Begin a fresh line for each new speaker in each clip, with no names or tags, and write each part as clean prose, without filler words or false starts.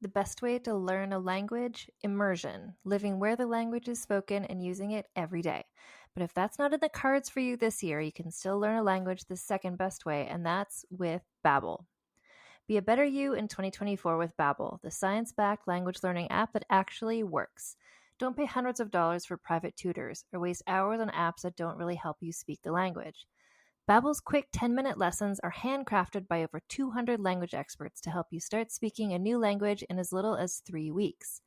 The best way to learn a language? Immersion, living where the language is spoken and using it every day. But if that's not in the cards for you this year, you can still learn a language the second best way, and that's with Babbel. Be a better you in 2024 with Babbel, the science-backed language learning app that actually works. Don't pay hundreds of dollars for private tutors or waste hours on apps that don't really help you speak the language. Babbel's quick 10-minute lessons are handcrafted by over 200 language experts to help you start speaking a new language in as little as 3 weeks.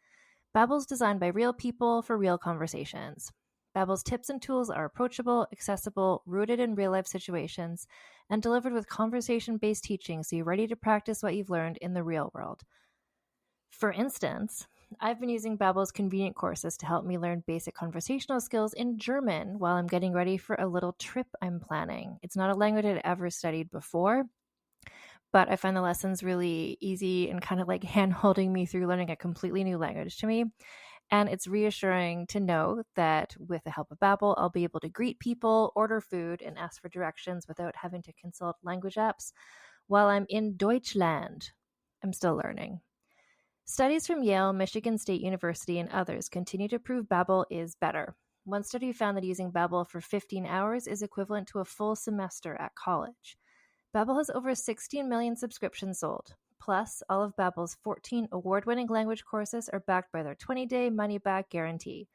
Babbel's designed by real people for real conversations. Babbel's tips and tools are approachable, accessible, rooted in real-life situations, and delivered with conversation-based teaching so you're ready to practice what you've learned in the real world. For instance, I've been using Babbel's convenient courses to help me learn basic conversational skills in German while I'm getting ready for a little trip I'm planning. It's not a language I'd ever studied before, but I find the lessons really easy and kind of like hand-holding me through learning a completely new language to me. And it's reassuring to know that with the help of Babbel, I'll be able to greet people, order food, and ask for directions without having to consult language apps while I'm in Deutschland. I'm still learning. Studies from Yale, Michigan State University, and others continue to prove Babbel is better. One study found that using Babbel for 15 hours is equivalent to a full semester at college. Babbel has over 16 million subscriptions sold. Plus, all of Babbel's 14 award-winning language courses are backed by their 20-day money-back guarantee.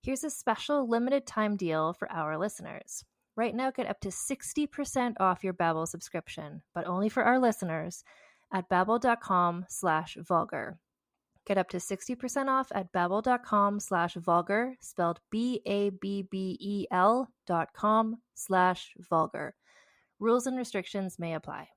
Here's a special limited-time deal for our listeners. Right now, get up to 60% off your Babbel subscription, but only for our listeners at babbel.com/vulgar. Get up to 60% off at babbel.com/vulgar, spelled BABBEL.com/vulgar. Rules and restrictions may apply.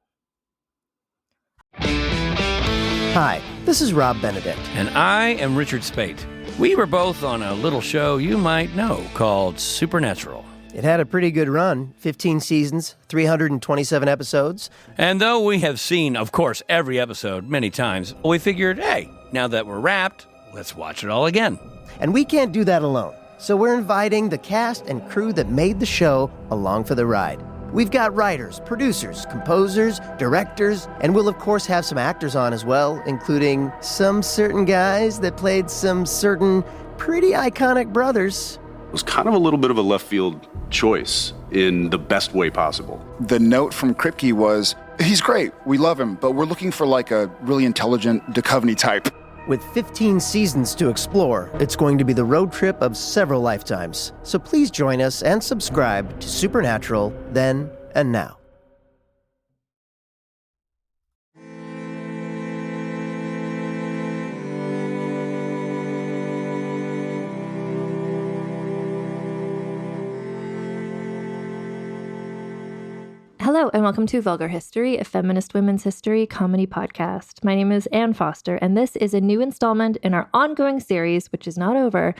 Hi, this is Rob Benedict.
And I am Richard Spate. We were both on a little show you might know called Supernatural.
It had a pretty good run, 15 seasons, 327 episodes.
And though we have seen, of course, every episode many times, we figured, hey, now that we're wrapped, let's watch it all again.
And we can't do that alone, so we're inviting the cast and crew that made the show along for the ride. We've got writers, producers, composers, directors, and we'll of course have some actors on as well, including some certain guys that played some certain pretty iconic brothers.
It was kind of a little bit of a left field choice in the best way possible.
The note from Kripke was, he's great, we love him, but we're looking for like a really intelligent Duchovny type.
With 15 seasons to explore, it's going to be the road trip of several lifetimes. So please join us and subscribe to Supernatural then and now.
Hello, and welcome to Vulgar History, a feminist women's history comedy podcast. My name is Anne Foster, and this is a new installment in our ongoing series, which is not over.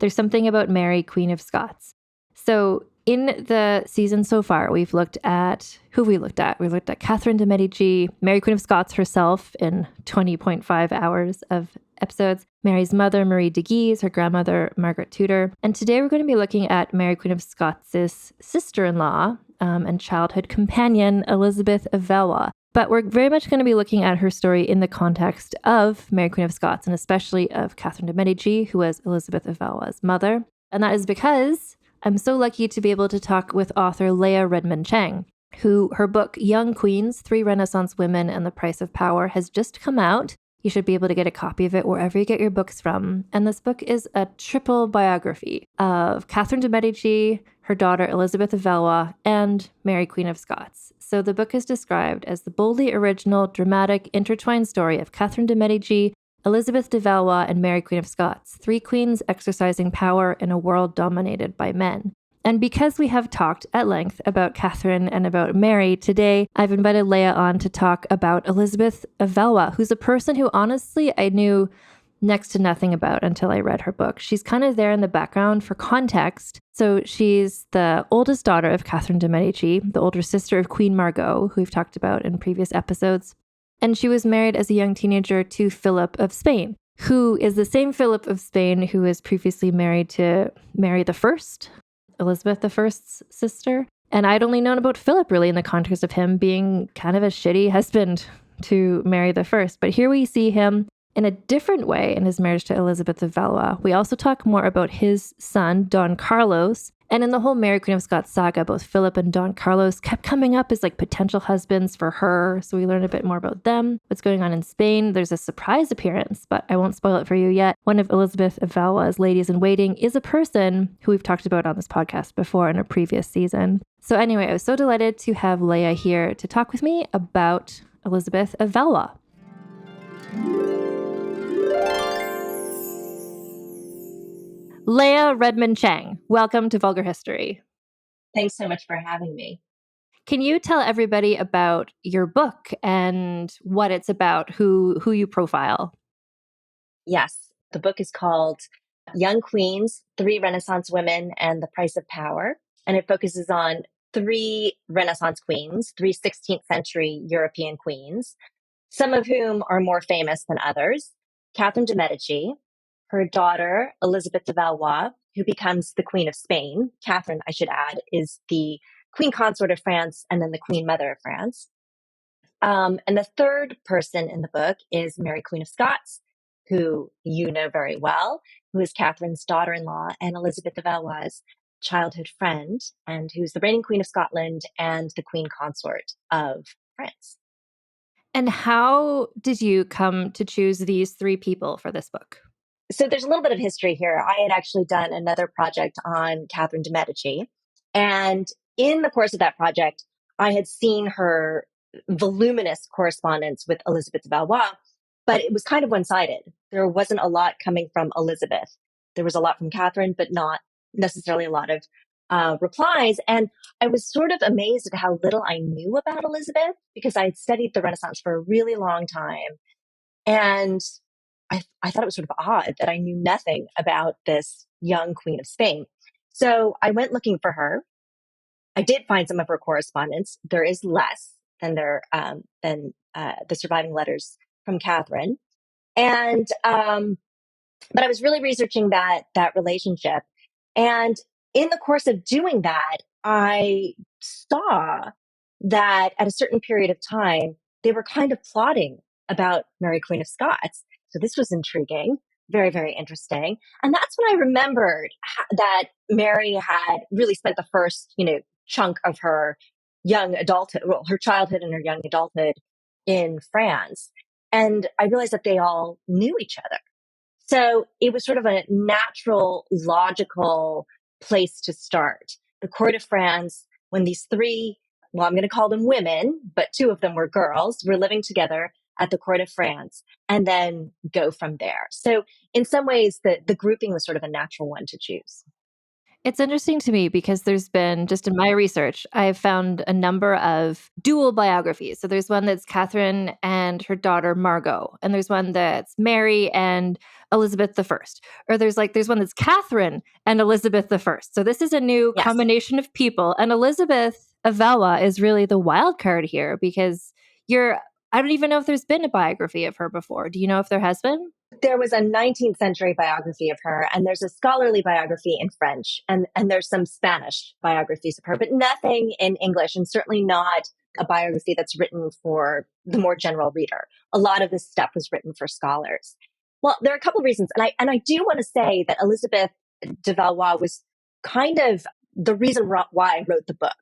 There's something about Mary, Queen of Scots. So in the season so far, we've looked at who we looked at. We looked at Catherine de' Medici, Mary, Queen of Scots herself in 20.5 hours of episodes, Mary's mother, Marie de Guise, her grandmother, Margaret Tudor. And today we're going to be looking at Mary, Queen of Scots' sister-in-law, and childhood companion, Elisabeth of Valois. But we're very much going to be looking at her story in the context of Mary, Queen of Scots, and especially of Catherine de' Medici, who was Elisabeth of Valois' mother. And that is because I'm so lucky to be able to talk with author Leah Redmond Chang, who her book, Young Queens, 3 Renaissance Women and the Price of Power, has just come out. You should be able to get a copy of it wherever you get your books from. And this book is a triple biography of Catherine de' Medici, her daughter Elisabeth of Valois, and Mary, Queen of Scots. So the book is described as the boldly original, dramatic, intertwined story of Catherine de' Medici, Elisabeth de Valois, and Mary, Queen of Scots, 3 queens exercising power in a world dominated by men. And because we have talked at length about Catherine and about Mary, today I've invited Leah on to talk about Elisabeth of Valois, who's a person who honestly I knew next to nothing about until I read her book. She's kind of there in the background for context. So she's the oldest daughter of Catherine de' Medici, the older sister of Queen Margot, who we've talked about in previous episodes. And she was married as a young teenager to Philip of Spain, who is the same Philip of Spain who was previously married to Mary I, Elizabeth I's sister. And I'd only known about Philip really in the context of him being kind of a shitty husband to Mary I. But here we see him in a different way in his marriage to Elisabeth of Valois. We also talk more about his son, Don Carlos. And in the whole Mary Queen of Scots saga, both Philip and Don Carlos kept coming up as like potential husbands for her. So we learn a bit more about them, what's going on in Spain. There's a surprise appearance, but I won't spoil it for you yet. One of Elisabeth of Valois' ladies in waiting is a person who we've talked about on this podcast before in a previous season. So anyway, I was so delighted to have Leah here to talk with me about Elisabeth of Valois. Leah Redmond Chang, welcome to Vulgar History.
Thanks so much for having me.
Can you tell everybody about your book and what it's about, who you profile?
Yes, the book is called Young Queens, 3 Renaissance Women and the Price of Power. And it focuses on 3 Renaissance queens, 3 16th century European queens, some of whom are more famous than others. Catherine de' Medici, her daughter, Elisabeth of Valois, who becomes the Queen of Spain. Catherine, I should add, is the Queen Consort of France and then the Queen Mother of France. And the third person in the book is Mary Queen of Scots, who you know very well, who is Catherine's daughter-in-law and Elisabeth of Valois' childhood friend, and who's the reigning Queen of Scotland and the Queen Consort of France.
And how did you come to choose these 3 people for this book?
So there's a little bit of history here. I had actually done another project on Catherine de' Medici. And in the course of that project, I had seen her voluminous correspondence with Elisabeth of Valois, but it was kind of one-sided. There wasn't a lot coming from Elizabeth. There was a lot from Catherine, but not necessarily a lot of replies. And I was sort of amazed at how little I knew about Elizabeth because I had studied the Renaissance for a really long time. And I thought it was sort of odd that I knew nothing about this young Queen of Spain. So I went looking for her. I did find some of her correspondence. There is less than the surviving letters from Catherine. And but I was really researching that relationship. And in the course of doing that, I saw that at a certain period of time, they were kind of plotting about Mary Queen of Scots. So this was intriguing, very, very interesting. And that's when I remembered that Mary had really spent the first, chunk of her young adulthood, her childhood and her young adulthood in France. And I realized that they all knew each other. So it was sort of a natural, logical place to start. The court of France, when these 3, well, I'm going to call them women, but 2 of them were girls, were living together at the court of France, and then go from there. So in some ways, the grouping was sort of a natural one to choose.
It's interesting to me because there's been, just in my research, I've found a number of dual biographies. So there's one that's Catherine and her daughter Margot, and there's one that's Mary and Elizabeth I. Or there's one that's Catherine and Elizabeth I. So this is a new combination of people. And Elisabeth of Valois is really the wild card here because I don't even know if there's been a biography of her before. Do you know if there has been?
There was a 19th century biography of her, and there's a scholarly biography in French, and there's some Spanish biographies of her, but nothing in English, and certainly not a biography that's written for the more general reader. A lot of this stuff was written for scholars. Well, there are a couple of reasons, and I do want to say that Elisabeth de Valois was kind of the reason why I wrote the book.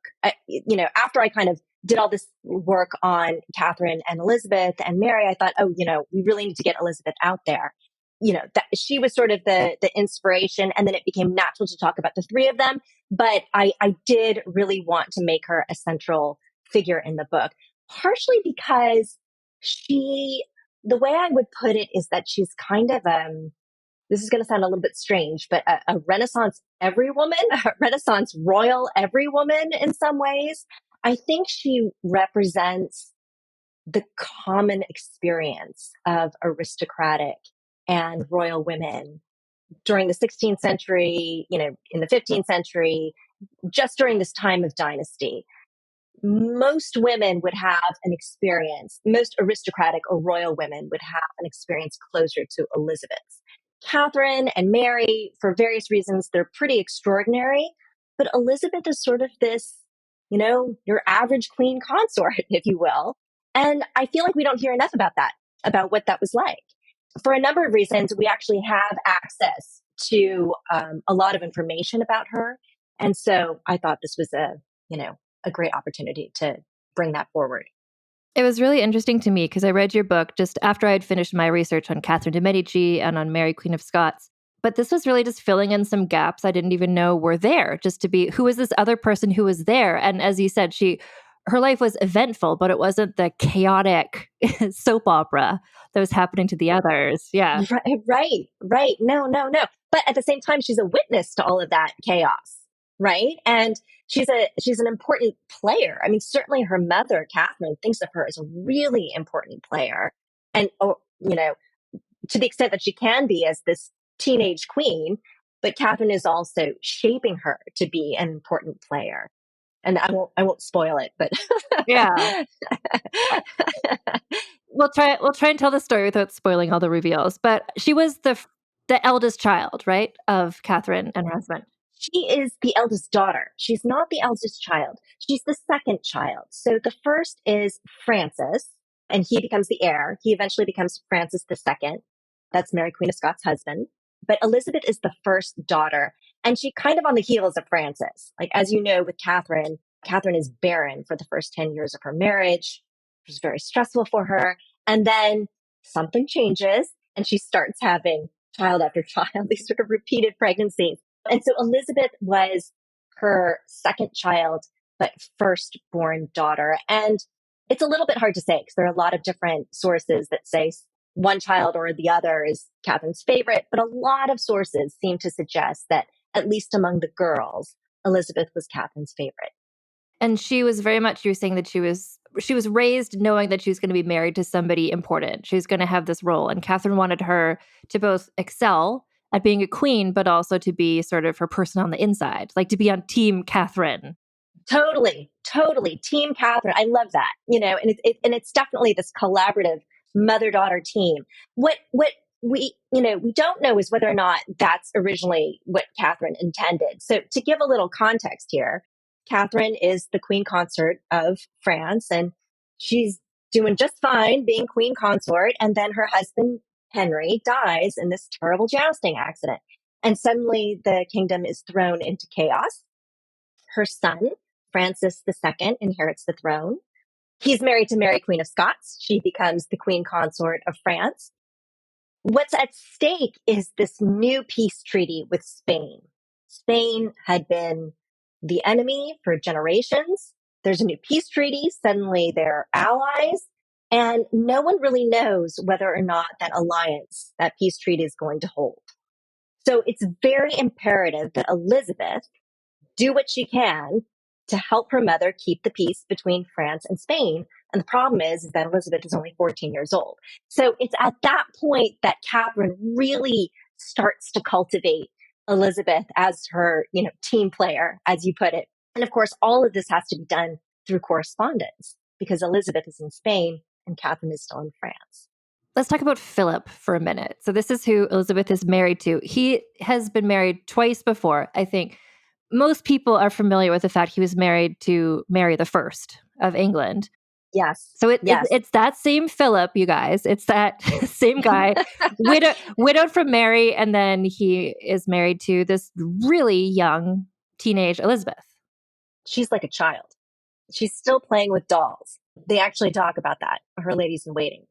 After I kind of did all this work on Catherine and Elizabeth and Mary, I thought, we really need to get Elizabeth out there. That she was sort of the inspiration, and then it became natural to talk about the 3 of them. But I did really want to make her a central figure in the book, partially because the way I would put it is that she's kind of, this is going to sound a little bit strange, but a Renaissance everywoman, a Renaissance royal everywoman in some ways. I think she represents the common experience of aristocratic and royal women during the 16th century, in the 15th century, just during this time of dynasty. Most women would have an experience, most aristocratic or royal women would have an experience closer to Elizabeth's. Catherine and Mary, for various reasons, they're pretty extraordinary, but Elizabeth is sort of this, your average queen consort, if you will. And I feel like we don't hear enough about that, about what that was like. for a number of reasons, we actually have access to a lot of information about her. And so I thought this was a great opportunity to bring that forward.
It was really interesting to me because I read your book just after I had finished my research on Catherine de' Medici and on Mary, Queen of Scots. But this was really just filling in some gaps I didn't even know were there, just to be, who is this other person who was there? And as you said, her life was eventful, but it wasn't the chaotic soap opera that was happening to the others. Yeah.
Right. No. But at the same time, she's a witness to all of that chaos, right? And she's an important player. I mean, certainly her mother, Catherine, thinks of her as a really important player. And, to the extent that she can be as this teenage queen, but Catherine is also shaping her to be an important player. And I won't spoil it, but
yeah. We'll try and tell the story without spoiling all the reveals. But she was the eldest child, right, of Catherine and her husband.
She is the eldest daughter. She's not the eldest child. She's the second child. So the first is Francis, and he becomes the heir. He eventually becomes Francis II. That's Mary, Queen of Scots' husband. But Elizabeth is the first daughter, and she kind of on the heels of Francis. Like, as you know, with Catherine is barren for the first 10 years of her marriage, which is very stressful for her. And then something changes, and she starts having child after child, these sort of repeated pregnancies. And so Elizabeth was her second child, but firstborn daughter. And it's a little bit hard to say because there are a lot of different sources that say one child or the other is Catherine's favorite, but a lot of sources seem to suggest that, at least among the girls, Elizabeth was Catherine's favorite.
And she was very much, you were saying that she was raised knowing that she was going to be married to somebody important. She was going to have this role. And Catherine wanted her to both excel at being a queen, but also to be sort of her person on the inside, like to be on Team Catherine.
Totally. Team Catherine. I love that, and it's definitely this collaborative mother-daughter team. What we don't know is whether or not that's originally what Catherine intended. So to give a little context here, Catherine is the queen consort of France, and she's doing just fine being queen consort. And then her husband, Henry, dies in this terrible jousting accident. And suddenly the kingdom is thrown into chaos. Her son, Francis II, inherits the throne. He's married to Mary, Queen of Scots. She becomes the queen consort of France. What's at stake is this new peace treaty with Spain. Spain had been the enemy for generations. There's a new peace treaty. Suddenly they're allies. And no one really knows whether or not that alliance, that peace treaty is going to hold. So it's very imperative that Elizabeth do what she can to help her mother keep the peace between France and Spain. And the problem is that Elizabeth is only 14 years old. So it's at that point that Catherine really starts to cultivate Elizabeth as her, team player, as you put it. And of course, all of this has to be done through correspondence because Elizabeth is in Spain and Catherine is still in France.
Let's talk about Philip for a minute. So this is who Elizabeth is married to. He has been married twice before. I think most people are familiar with the fact he was married to Mary I of England.
Yes.
So it's that same Philip, you guys. It's that same guy, widowed from Mary, and then he is married to this really young teenage Elizabeth. She's
like a child. She's still playing with dolls. They actually talk about that, her ladies in waiting,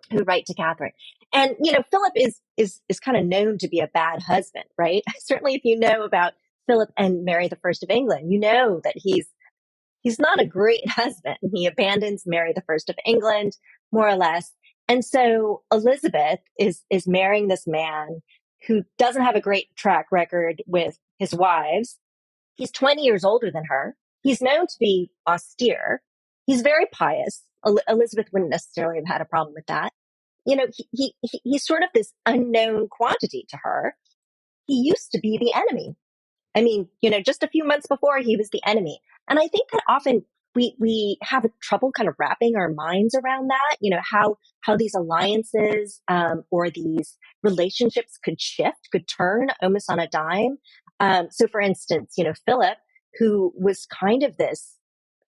who write to Catherine. And, Philip is kind of known to be a bad husband, right? Certainly if you know about Philip and Mary I of England, you know that he's not a great husband. He abandons Mary I of England, more or less. And so Elizabeth is marrying this man who doesn't have a great track record with his wives. He's 20 years older than her. He's known to be austere. He's very pious. Elizabeth wouldn't necessarily have had a problem with that. He's sort of this unknown quantity to her. He used to be the enemy. I mean, just a few months before he was the enemy. And I think that often we have trouble kind of wrapping our minds around that, how these alliances or these relationships could shift, could turn almost on a dime. So for instance, Philip, who was kind of this,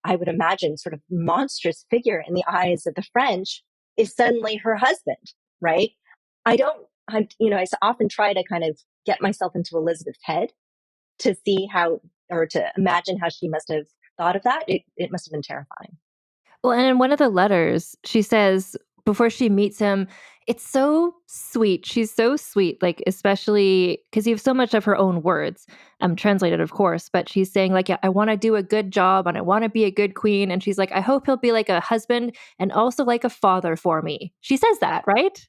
I would imagine, sort of monstrous figure in the eyes of the French, is suddenly her husband, right? I often try to kind of get myself into Elizabeth's head to see how, or to imagine how she must have thought of that. It must have been terrifying.
Well, and in one of the letters, she says before she meets him, it's so sweet. She's so sweet, like, especially because you have so much of her own words, translated, of course, but she's saying, like, "Yeah, I want to do a good job and I want to be a good queen." And she's like, "I hope he'll be like a husband and also like a father for me." She says that, right?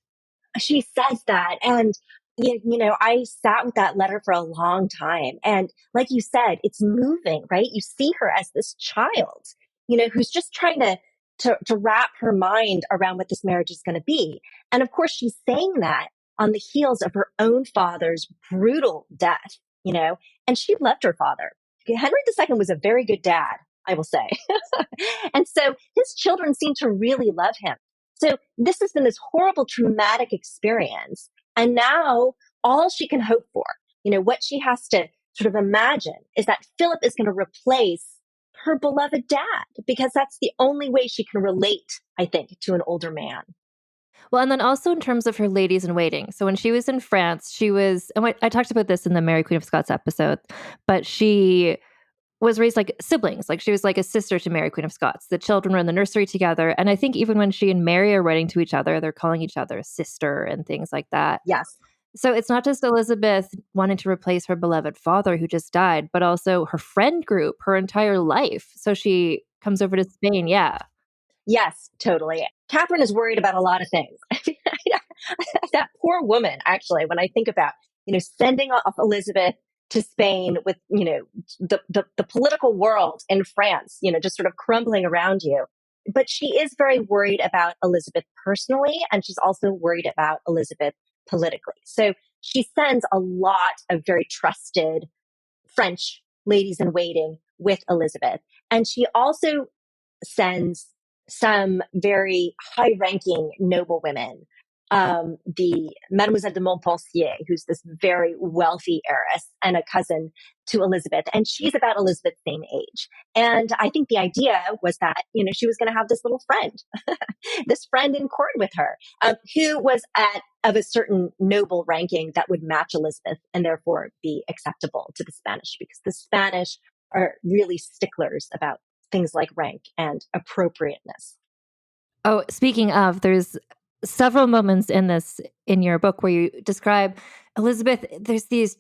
She says that. And, I sat with that letter for a long time. And like you said, it's moving, right? You see her as this child, who's just trying to wrap her mind around what this marriage is going to be. And of course, she's saying that on the heels of her own father's brutal death, and she loved her father. Henry II was a very good dad, I will say. And so his children seem to really love him. So this has been this horrible, traumatic experience. And now all she can hope for, what she has to sort of imagine is that Philip is going to replace her beloved dad, because that's the only way she can relate, I think, to an older man.
Well, and then also in terms of her ladies in waiting. So when she was in France, she was, and I talked about this in the Mary Queen of Scots episode, but she was raised like siblings. Like she was like a sister to Mary Queen of Scots. The children were in the nursery together. And I think even when she and Mary are writing to each other, they're calling each other sister and things like that.
Yes.
So it's not just Elizabeth wanting to replace her beloved father who just died, but also her friend group, her entire life. So she comes over to Spain. Yeah.
Yes, totally. Catherine is worried about a lot of things. That poor woman, actually, when I think about, sending off Elizabeth to Spain with, the political world in France, just sort of crumbling around you. But she is very worried about Elizabeth personally, and she's also worried about Elizabeth politically. So she sends a lot of very trusted French ladies in waiting with Elizabeth. And she also sends some very high ranking noble women. The Mademoiselle de Montpensier, who's this very wealthy heiress and a cousin to Elizabeth. And she's about Elizabeth's same age. And I think the idea was that, she was going to have this little friend, this friend in court with her, who was of a certain noble ranking that would match Elizabeth and therefore be acceptable to the Spanish, because the Spanish are really sticklers about things like rank and appropriateness.
Oh, speaking of, there's several moments in your book where you describe Elizabeth. There's these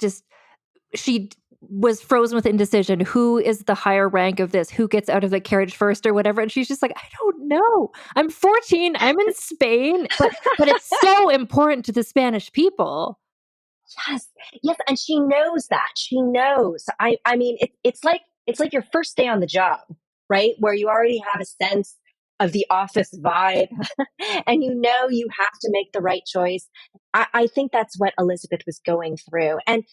she was frozen with indecision. Who is the higher rank of this? Who gets out of the carriage first or whatever? And she's just like, I don't know. I'm 14. I'm in Spain, but it's so important to the Spanish people.
Yes. Yes. And she knows that. She knows. I mean, it's like your first day on the job, right? Where you already have a sense of the office vibe and you have to make the right choice. I think that's what Elizabeth was going through. And,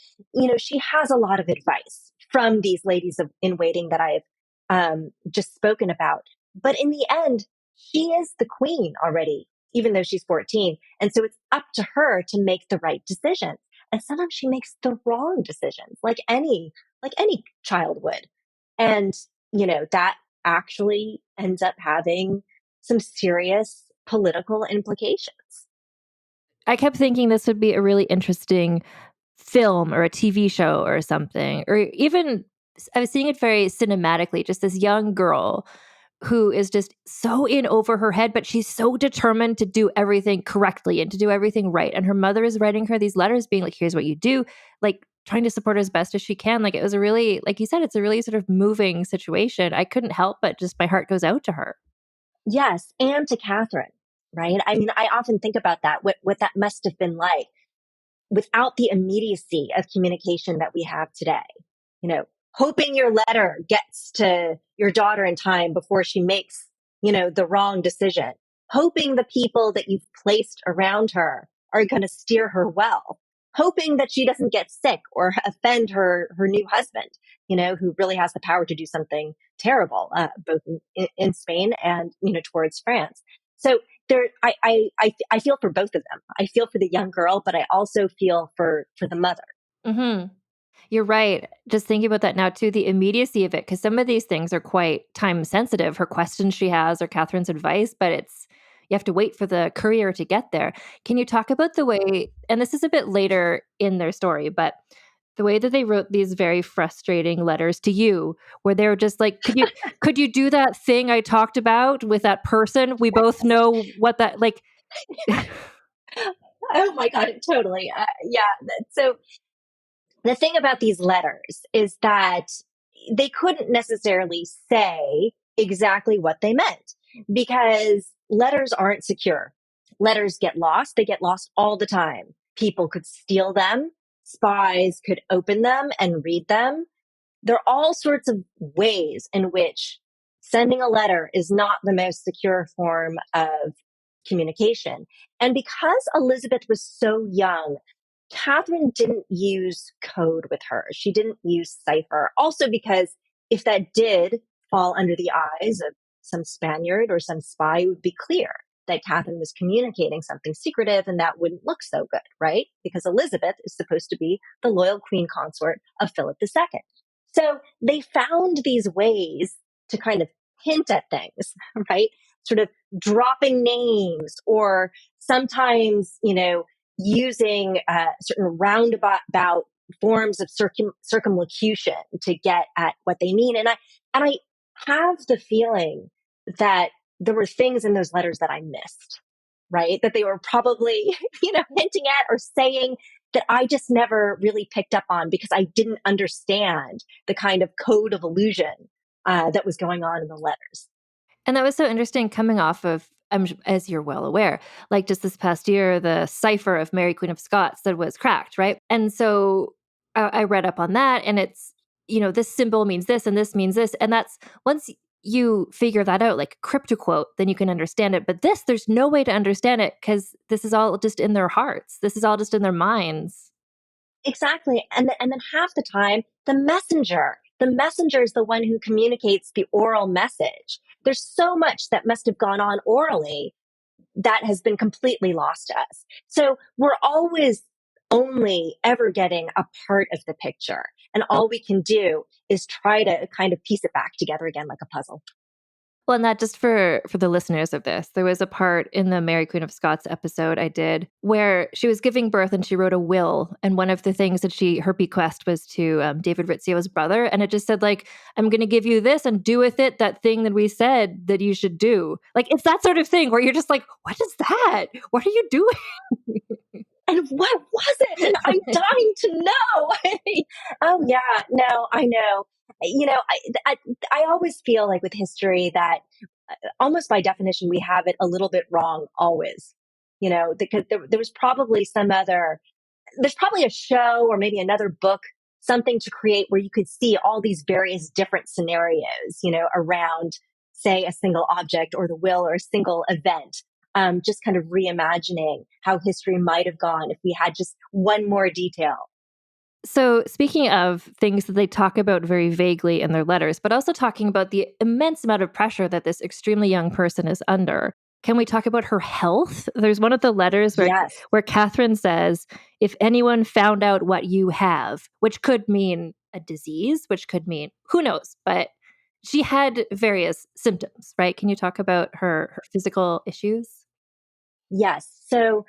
she has a lot of advice from these ladies in waiting that I've just spoken about. But in the end, she is the queen already, even though she's 14. And so it's up to her to make the right decision. And sometimes she makes the wrong decisions, like any child would. And, that actually ends up having some serious political implications.
I kept thinking this would be a really interesting film or a TV show or something, or even I was seeing it very cinematically, just this young girl who is just so in over her head, but she's so determined to do everything correctly and to do everything right. And her mother is writing her these letters being like, here's what you do, like trying to support her as best as she can. Like it was a really, like you said, it's a really sort of moving situation. I couldn't help but just my heart goes out to her.
Yes. And to Catherine, right? I mean, I often think about that, what that must have been like without the immediacy of communication that we have today. Hoping your letter gets to your daughter in time before she makes, the wrong decision. Hoping the people that you've placed around her are going to steer her well. Hoping that she doesn't get sick or offend her new husband, who really has the power to do something terrible, both in Spain and, towards France. So I feel for both of them. I feel for the young girl, but I also feel for the mother.
Mm-hmm. You're right. Just thinking about that now too, the immediacy of it, because some of these things are quite time sensitive. Her questions she has or Catherine's advice, but it's, you have to wait for the courier to get there. Can you talk about the way, and this is a bit later in their story, but the way that they wrote these very frustrating letters to you, where they were just like, could you do that thing I talked about with that person? We both know what that, like.
Oh my God, totally. Yeah. So the thing about these letters is that they couldn't necessarily say exactly what they meant because letters aren't secure. Letters get lost. They get lost all the time. People could steal them. Spies could open them and read them. There are all sorts of ways in which sending a letter is not the most secure form of communication. And because Elizabeth was so young, Catherine didn't use code with her. She didn't use cipher. Also because if that did fall under the eyes of some Spaniard or some spy, it would be clear that Catherine was communicating something secretive and that wouldn't look so good, right? Because Elizabeth is supposed to be the loyal queen consort of Philip II. So they found these ways to kind of hint at things, right? Sort of dropping names or sometimes, using certain roundabout forms of circumlocution to get at what they mean. And I have the feeling that there were things in those letters that I missed, right? That they were probably, hinting at or saying that I just never really picked up on because I didn't understand the kind of code of illusion that was going on in the letters.
And that was so interesting coming off of, as you're well aware, like just this past year, the cipher of Mary Queen of Scots that was cracked, right? And so I read up on that, and it's, this symbol means this and this means this. And that's, once you figure that out, like crypto quote, then you can understand it. But this, there's no way to understand it because this is all just in their hearts. This is all just in their minds.
Exactly. And then half the time, the messenger is the one who communicates the oral message. There's so much that must have gone on orally that has been completely lost to us. So we're always only ever getting a part of the picture. And all we can do is try to kind of piece it back together again like a puzzle.
Well, and that just for the listeners of this, there was a part in the Mary Queen of Scots episode I did where she was giving birth and she wrote a will. And one of the things that her bequest was to David Rizzio's brother. And it just said, like, I'm going to give you this and do with it that thing that we said that you should do. Like, it's that sort of thing where you're just like, what is that? What are you doing?
And what was it? And I'm dying to know. Oh, yeah, no, I know. I always feel like with history that almost by definition, we have it a little bit wrong always, because there was probably there's probably a show or maybe another book, something to create where you could see all these various different scenarios, around, say, a single object or the will or a single event. Just kind of reimagining how history might have gone if we had just one more detail.
So speaking of things that they talk about very vaguely in their letters, but also talking about the immense amount of pressure that this extremely young person is under, can we talk about her health? There's one of the letters where Catherine says, if anyone found out what you have, which could mean a disease, which could mean, who knows, but she had various symptoms, right? Can you talk about her physical issues?
Yes. So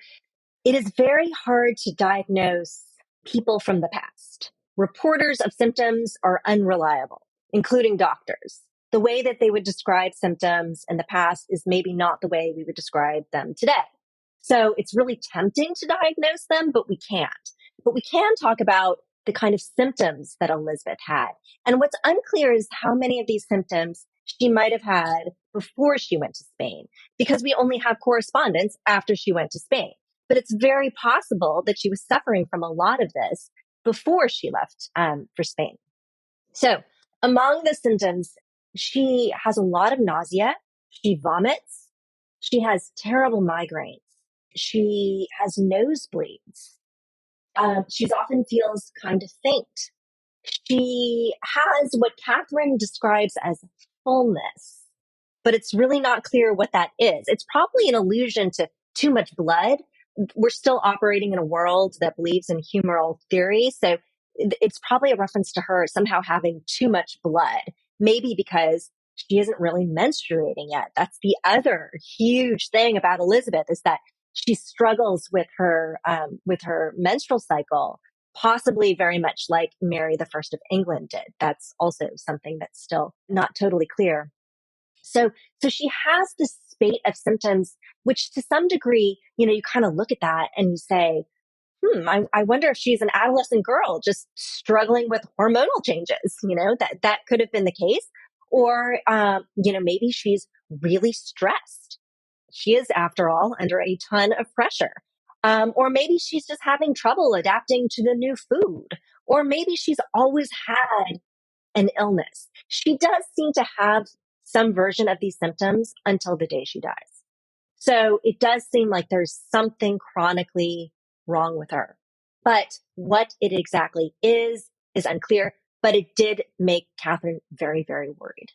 it is very hard to diagnose people from the past. Reporters of symptoms are unreliable, including doctors. The way that they would describe symptoms in the past is maybe not the way we would describe them today. So it's really tempting to diagnose them, but we can't. But we can talk about the kind of symptoms that Elizabeth had. And what's unclear is how many of these symptoms she might have had before she went to Spain, because we only have correspondence after she went to Spain. But it's very possible that she was suffering from a lot of this before she left for Spain. So among the symptoms, she has a lot of nausea. She vomits. She has terrible migraines. She has nosebleeds. She often feels kind of faint. She has what Catherine describes as fullness, but it's really not clear what that is. It's probably an allusion to too much blood. We're still operating in a world that believes in humoral theory. So it's probably a reference to her somehow having too much blood, maybe because she isn't really menstruating yet. That's the other huge thing about Elizabeth, is that she struggles with her menstrual cycle, possibly very much like Mary the First of England did. That's also something that's still not totally clear. So she has this spate of symptoms, which to some degree, you kind of look at that and you say, I wonder if she's an adolescent girl just struggling with hormonal changes, that could have been the case. Or, maybe she's really stressed. She is, after all, under a ton of pressure. Or maybe she's just having trouble adapting to the new food. Or maybe she's always had an illness. She does seem to have some version of these symptoms until the day she dies. So it does seem like there's something chronically wrong with her. But what it exactly is unclear. But it did make Catherine very, very worried.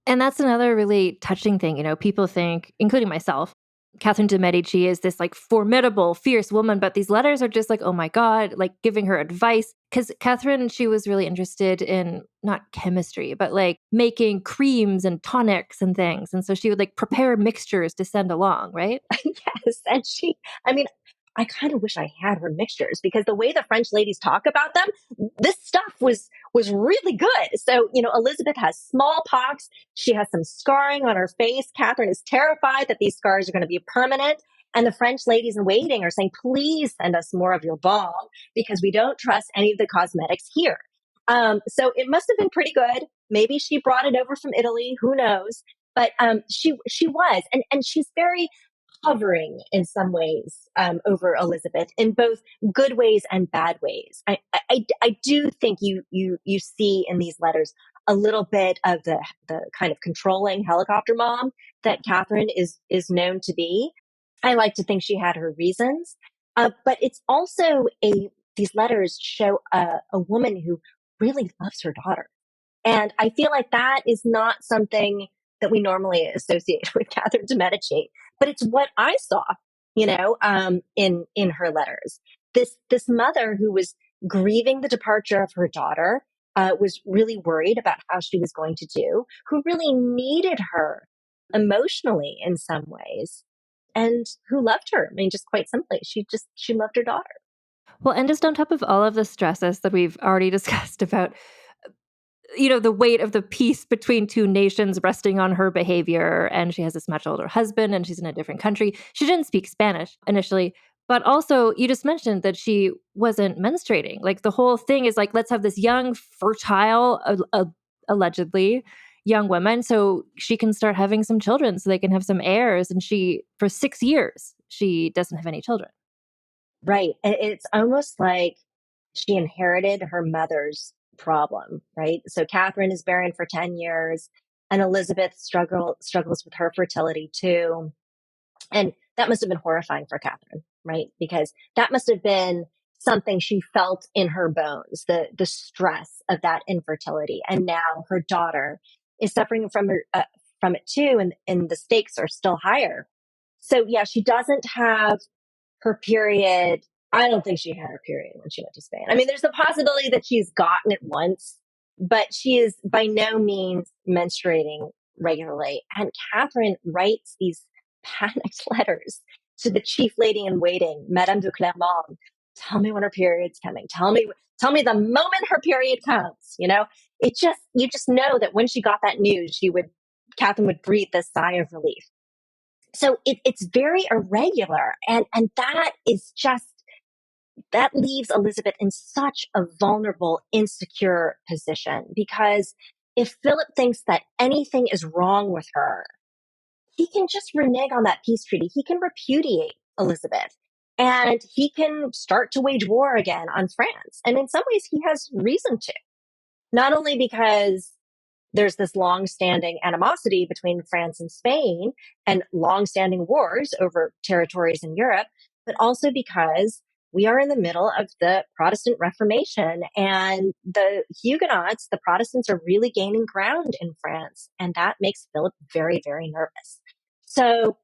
And that's another really touching thing. People think, including myself, Catherine de' Medici is this like formidable, fierce woman, but these letters are just like, oh my God, like giving her advice. Because Catherine, she was really interested in not chemistry, but like making creams and tonics and things. And so she would like prepare mixtures to send along, right?
Yes. And I kind of wish I had her mixtures, because the way the French ladies talk about them, this stuff was really good. So, Elizabeth has smallpox. She has some scarring on her face. Catherine is terrified that these scars are going to be permanent. And the French ladies in waiting are saying, please send us more of your balm, because we don't trust any of the cosmetics here. So it must have been pretty good. Maybe she brought it over from Italy. Who knows? But she was. And she's very hovering in some ways over Elizabeth, in both good ways and bad ways. I do think you see in these letters a little bit of the kind of controlling helicopter mom that Catherine is known to be. I like to think she had her reasons, but it's also these letters show a woman who really loves her daughter. And I feel like that is not something that we normally associate with Catherine de' Medici, but it's what I saw, in her letters. This mother who was grieving the departure of her daughter, was really worried about how she was going to do, who really needed her emotionally in some ways, and who loved her. Just quite simply, she loved her daughter.
Well, and just on top of all of the stresses that we've already discussed about, the weight of the peace between two nations resting on her behavior, and she has this much older husband, and she's in a different country. She didn't speak Spanish initially, but also you just mentioned that she wasn't menstruating. Like the whole thing is like, let's have this young, fertile, allegedly young woman, so she can start having some children, so they can have some heirs. And for 6 years, she doesn't have any children.
Right. And it's almost like she inherited her mother's problem, right? So Catherine is barren for 10 years, and Elizabeth struggles with her fertility too. And that must have been horrifying for Catherine, right? Because that must have been something she felt in her bones, the stress of that infertility. And now her daughter is suffering from it too, and the stakes are still higher. So yeah, she doesn't have her period. I don't think she had her period when she went to Spain. There's the possibility that she's gotten it once, but she is by no means menstruating regularly. And Catherine writes these panicked letters to the chief lady in waiting, Madame de Clermont. Tell me when her period's coming. Tell me the moment her period comes. You just know that when she got that news, Catherine would breathe this sigh of relief. So it's very irregular. And that leaves Elizabeth in such a vulnerable, insecure position, because if Philip thinks that anything is wrong with her, he can just renege on that peace treaty. He can repudiate Elizabeth, and he can start to wage war again on France. And in some ways, he has reason to, not only because there's this long-standing animosity between France and Spain and long-standing wars over territories in Europe, but also because we are in the middle of the Protestant Reformation, and the Huguenots, the Protestants, are really gaining ground in France. And that makes Philip very, very nervous. So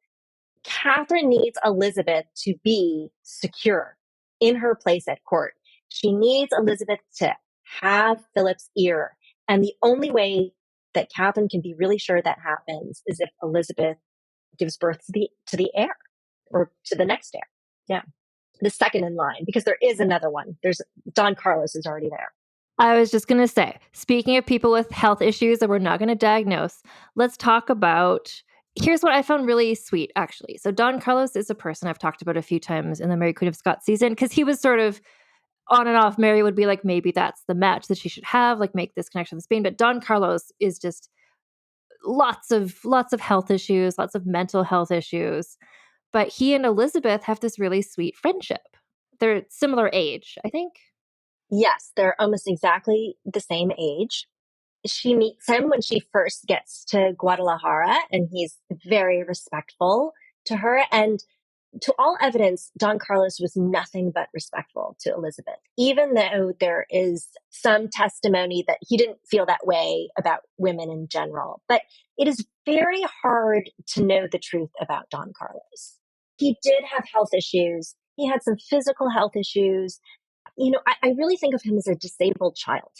Catherine needs Elizabeth to be secure in her place at court. She needs Elizabeth to have Philip's ear. And the only way that Catherine can be really sure that happens is if Elizabeth gives birth to the heir or to the next heir. Yeah. The second in line, because there is another one. There's Don Carlos is already there.
I was just going to say, speaking of people with health issues that we're not going to diagnose, let's talk about, here's what I found really sweet, actually. So Don Carlos is a person I've talked about a few times in the Mary Queen of Scots season, because he was sort of on and off. Mary would be like, maybe that's the match that she should have, like make this connection with Spain. But Don Carlos is just lots of health issues, lots of mental health issues. But he and Elizabeth have this really sweet friendship. They're similar age, I think.
Yes, they're almost exactly the same age. She meets him when she first gets to Guadalajara, and he's very respectful to her. And to all evidence, Don Carlos was nothing but respectful to Elizabeth, even though there is some testimony that he didn't feel that way about women in general. But it is very hard to know the truth about Don Carlos. He did have health issues. He had some physical health issues. I really think of him as a disabled child.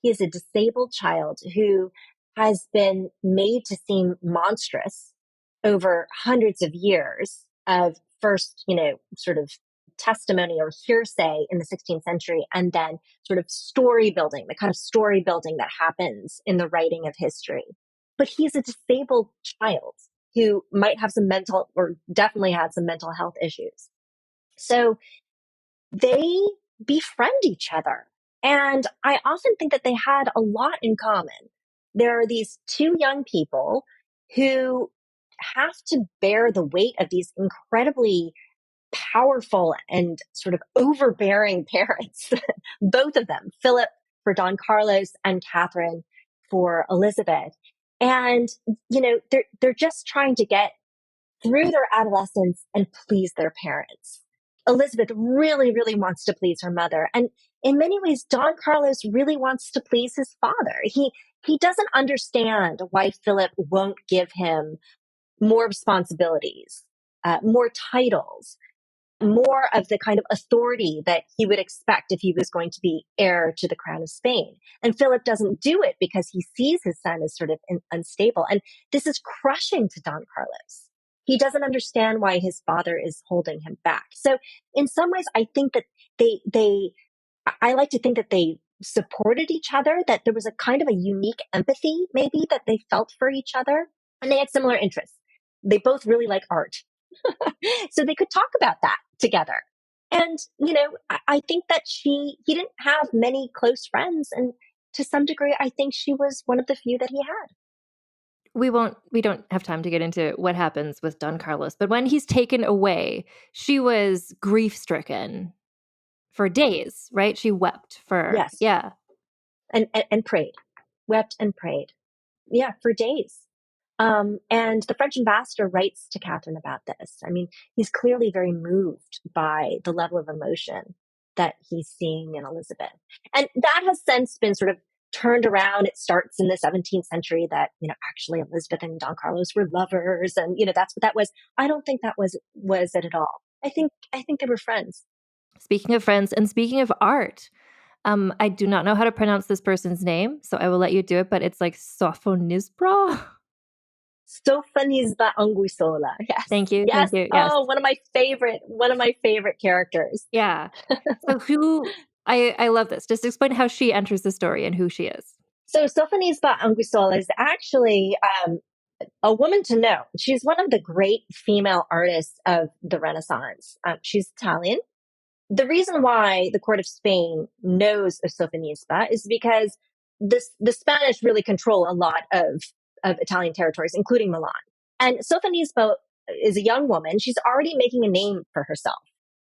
He is a disabled child who has been made to seem monstrous over hundreds of years of first, sort of testimony or hearsay in the 16th century, and then sort of story building, the kind of story building that happens in the writing of history. But he's a disabled child who might have some mental, or definitely had some mental health issues. So they befriend each other. And I often think that they had a lot in common. There are these two young people who have to bear the weight of these incredibly powerful and sort of overbearing parents, both of them, Philip for Don Carlos and Catherine for Elizabeth. And, they're just trying to get through their adolescence and please their parents. Elizabeth really, really wants to please her mother. And in many ways, Don Carlos really wants to please his father. He doesn't understand why Philip won't give him more responsibilities, more titles, more of the kind of authority that he would expect if he was going to be heir to the crown of Spain. And Philip doesn't do it because he sees his son as sort of unstable. And this is crushing to Don Carlos. He doesn't understand why his father is holding him back. So in some ways, I think that I like to think that they supported each other, that there was a kind of a unique empathy maybe that they felt for each other, and they had similar interests. They both really like art. So they could talk about that together. And, I think that he didn't have many close friends. And to some degree, I think she was one of the few that he had.
We don't have time to get into what happens with Don Carlos, but when he's taken away, she was grief-stricken for days, right? She wept for,
yes.
Yeah.
And prayed, wept and prayed. Yeah, for days. And the French ambassador writes to Catherine about this. I mean, he's clearly very moved by the level of emotion that he's seeing in Elizabeth. And that has since been sort of turned around. It starts in the 17th century that, actually Elizabeth and Don Carlos were lovers. And, that's what that was. I don't think that was it at all. I think they were friends.
Speaking of friends and speaking of art, I do not know how to pronounce this person's name, so I will let you do it, but it's like Sophonisba.
Sophonisba Anguissola. Yes.
Thank you.
Yes.
Thank you. Yes.
Oh, one of my favorite characters.
Yeah. So I love this. Just explain how she enters the story and who she is.
So Sophonisba Anguissola is actually a woman to know. She's one of the great female artists of the Renaissance. She's Italian. The reason why the court of Spain knows of Sophonisba is because the Spanish really control a lot of Italian territories, including Milan. And Sophonisba is a young woman. She's already making a name for herself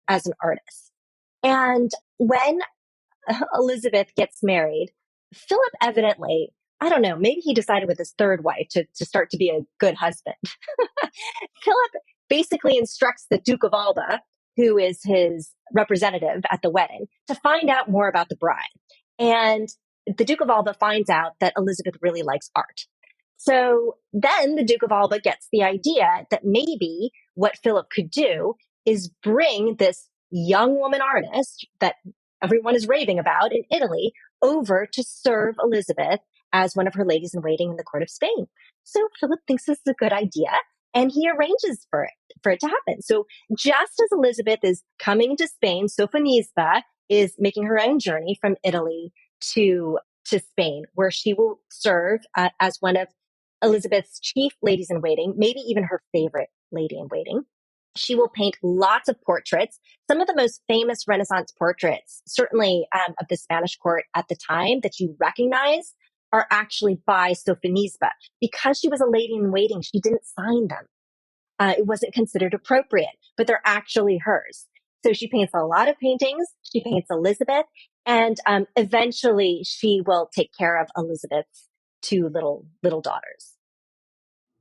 as an artist. And when Elizabeth gets married, Philip evidently, I don't know, maybe he decided with his third wife to start to be a good husband. Philip basically instructs the Duke of Alba, who is his representative at the wedding, to find out more about the bride. And the Duke of Alba finds out that Elizabeth really likes art. So then the Duke of Alba gets the idea that maybe what Philip could do is bring this young woman artist that everyone is raving about in Italy over to serve Elizabeth as one of her ladies in waiting in the court of Spain. So Philip thinks this is a good idea, and he arranges for it to happen. So just as Elisabeth is coming to Spain, Sophonisba is making her own journey from Italy to Spain, where she will serve as one of Elizabeth's chief ladies in waiting, maybe even her favorite lady in waiting. She will paint lots of portraits. Some of the most famous Renaissance portraits, certainly of the Spanish court at the time that you recognize, are actually by Sophonisba. Because she was a lady in waiting, she didn't sign them. It wasn't considered appropriate, but they're actually hers. So she paints a lot of paintings. She paints Elisabeth, and eventually she will take care of Elizabeth's two little daughters.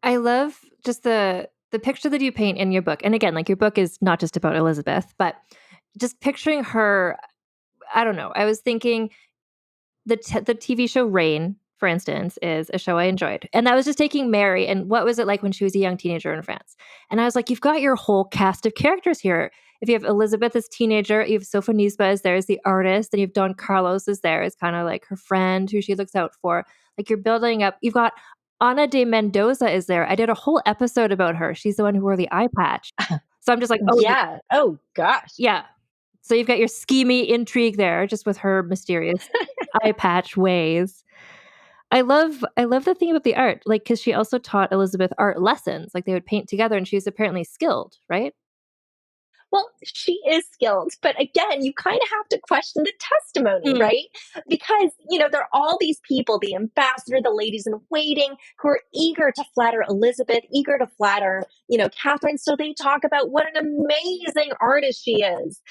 I love just the picture that you paint in your book. And again, like, your book is not just about Elisabeth, but just picturing her, I don't know. I was thinking the TV show Reign, for instance, is a show I enjoyed. And I was just taking Mary and what was it like when she was a young teenager in France? And I was like, you've got your whole cast of characters here. If you have Elizabeth as teenager, you have Sophonisba as there as the artist, and you have Don Carlos as there as kind of like her friend who she looks out for. Like, you're building up, you've got Ana de Mendoza is there. I did a whole episode about her. She's the one who wore the eye patch. So I'm just like, oh
yeah. Oh gosh.
Yeah. So you've got your schemy intrigue there, just with her mysterious eye patch ways. I love the thing about the art, like, because she also taught Elizabeth art lessons. Like, they would paint together, and she was apparently skilled, right?
Well, she is skilled, but again, you kind of have to question the testimony, right? Because, there are all these people, the ambassador, the ladies in waiting, who are eager to flatter Elizabeth, eager to flatter, Catherine. So they talk about what an amazing artist she is.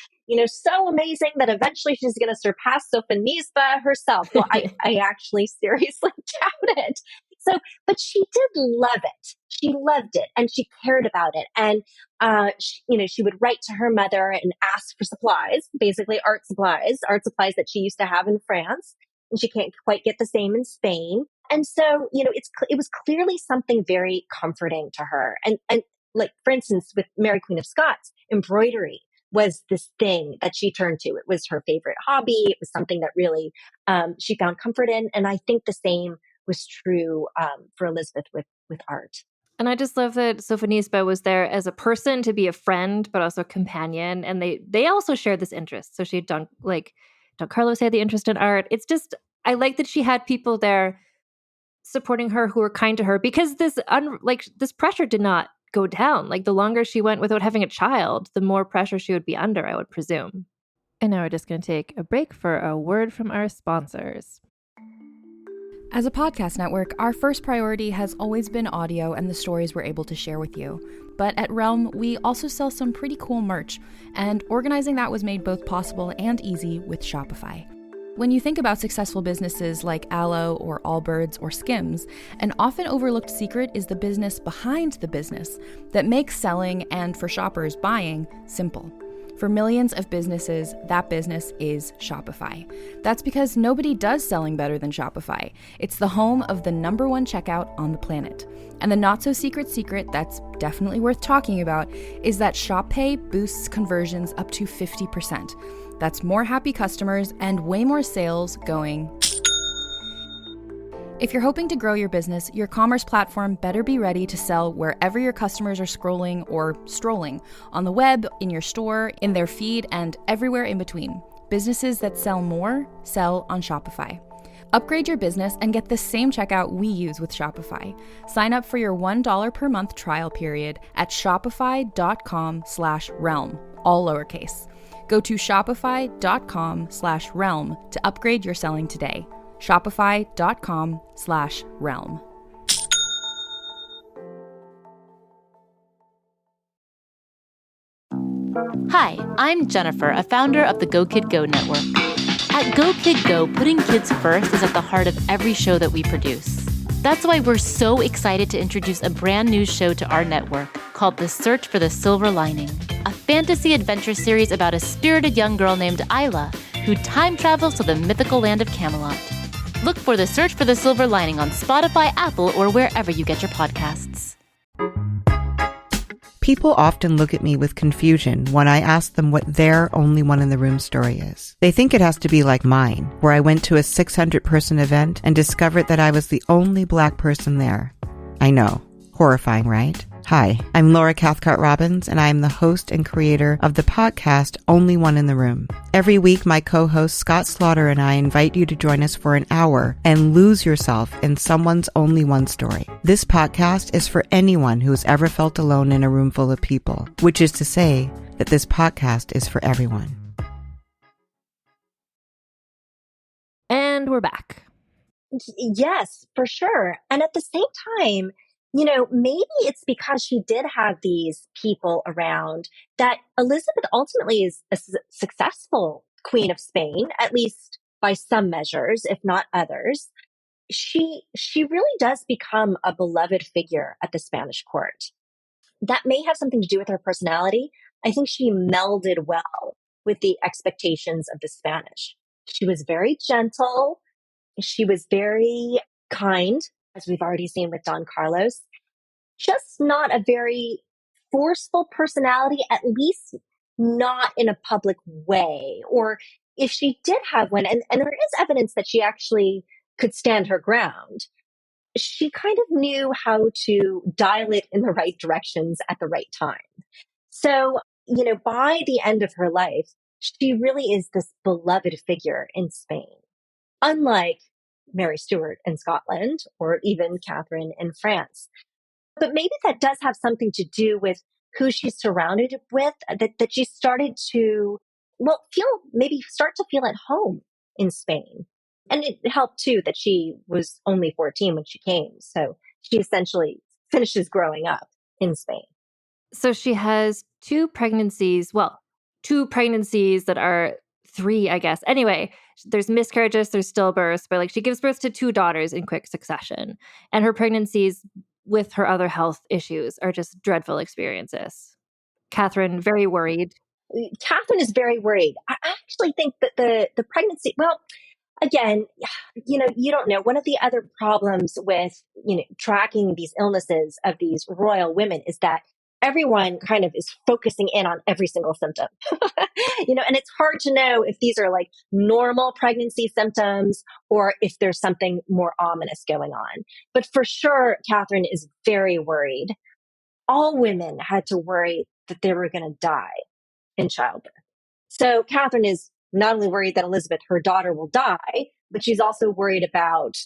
So amazing that eventually she's going to surpass Sophonisba herself. Well, I actually seriously doubt it. So, but she did love it. She loved it, and she cared about it. And, she would write to her mother and ask for supplies, basically art supplies that she used to have in France. And she can't quite get the same in Spain. And so, it was clearly something very comforting to her. And like, for instance, with Mary Queen of Scots, embroidery was this thing that she turned to. It was her favorite hobby. It was something that really she found comfort in. And I think the same was true for Elisabeth with art.
And I just love that Sophonisba was there as a person to be a friend, but also a companion. And they also shared this interest. So she had Don Carlos had the interest in art. It's just, I like that she had people there supporting her who were kind to her, because this pressure did not go down. Like, the longer she went without having a child, the more pressure she would be under, I would presume. And now we're just going to take a break for a word from our sponsors.
As a podcast network, our first priority has always been audio and the stories we're able to share with you. But at Realm, we also sell some pretty cool merch, and organizing that was made both possible and easy with Shopify. When you think about successful businesses like Aloe or Allbirds or Skims, an often overlooked secret is the business behind the business that makes selling and, for shoppers, buying simple. For millions of businesses, that business is Shopify. That's because nobody does selling better than Shopify. It's the home of the #1 checkout on the planet. And the not-so-secret secret that's definitely worth talking about is that Shop Pay boosts conversions up to 50%. That's more happy customers and way more sales going. If you're hoping to grow your business, your commerce platform better be ready to sell wherever your customers are scrolling or strolling, on the web, in your store, in their feed, and everywhere in between. Businesses that sell more, sell on Shopify. Upgrade your business and get the same checkout we use with Shopify. Sign up for your $1 per month trial period at shopify.com/realm, all lowercase. Go to shopify.com/realm to upgrade your selling today. Shopify.com/realm.
Hi, I'm Jennifer, a founder of the Go Kid Go network. At Go Kid Go, putting kids first is at the heart of every show that we produce. That's why we're so excited to introduce a brand new show to our network called The Search for the Silver Lining, a fantasy adventure series about a spirited young girl named Isla who time travels to the mythical land of Camelot. Look for The Search for the Silver Lining on Spotify, Apple, or wherever you get your podcasts.
People often look at me with confusion when I ask them what their only one in the room story is. They think it has to be like mine, where I went to a 600-person event and discovered that I was the only Black person there. I know. Horrifying, right? Hi, I'm Laura Cathcart-Robbins, and I am the host and creator of the podcast Only One in the Room. Every week, my co-host Scott Slaughter and I invite you to join us for an hour and lose yourself in someone's only one story. This podcast is for anyone who's ever felt alone in a room full of people, which is to say that this podcast is for everyone.
And we're back.
Yes, for sure. And at the same time, maybe it's because she did have these people around that Elizabeth ultimately is a successful Queen of Spain, at least by some measures, if not others. She really does become a beloved figure at the Spanish court. That may have something to do with her personality. I think she melded well with the expectations of the Spanish. She was very gentle. She was very kind, as we've already seen with Don Carlos. Just not a very forceful personality, at least not in a public way. Or if she did have one, and there is evidence that she actually could stand her ground, she kind of knew how to dial it in the right directions at the right time. So, by the end of her life, she really is this beloved figure in Spain. Unlike Mary Stuart in Scotland or even Catherine in France. But maybe that does have something to do with who she's surrounded with, that she started to, start to feel at home in Spain. And it helped too that she was only 14 when she came. So she essentially finishes growing up in Spain.
So she has two pregnancies that are three, I guess. Anyway, there's miscarriages, there's stillbirths, but she gives birth to two daughters in quick succession. And her pregnancies with her other health issues are just dreadful experiences. Catherine, very worried.
Catherine is very worried. I actually think that the pregnancy, again, you don't know. One of the other problems with, tracking these illnesses of these royal women is that everyone kind of is focusing in on every single symptom, and it's hard to know if these are like normal pregnancy symptoms or if there's something more ominous going on. But for sure, Catherine is very worried. All women had to worry that they were going to die in childbirth. So Catherine is not only worried that Elizabeth, her daughter, will die, but she's also worried about,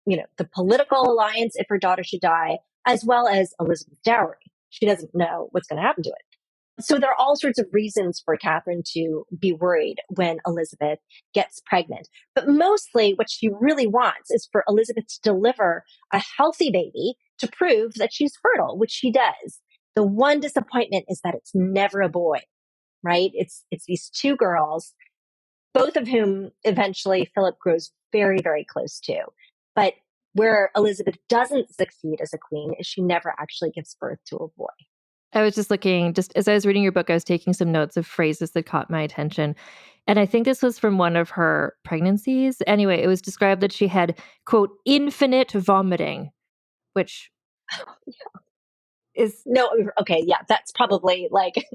the political alliance if her daughter should die, as well as Elizabeth's dowry. She doesn't know what's going to happen to it. So there are all sorts of reasons for Catherine to be worried when Elizabeth gets pregnant. But mostly what she really wants is for Elizabeth to deliver a healthy baby to prove that she's fertile, which she does. The one disappointment is that it's never a boy, right? It's these two girls, both of whom eventually Philip grows very, very close to. But where Elizabeth doesn't succeed as a queen is she never actually gives birth to a boy.
I was just looking, just as I was reading your book, I was taking some notes of phrases that caught my attention. And I think this was from one of her pregnancies. Anyway, it was described that she had, quote, infinite vomiting, which is...
No, okay, yeah, that's probably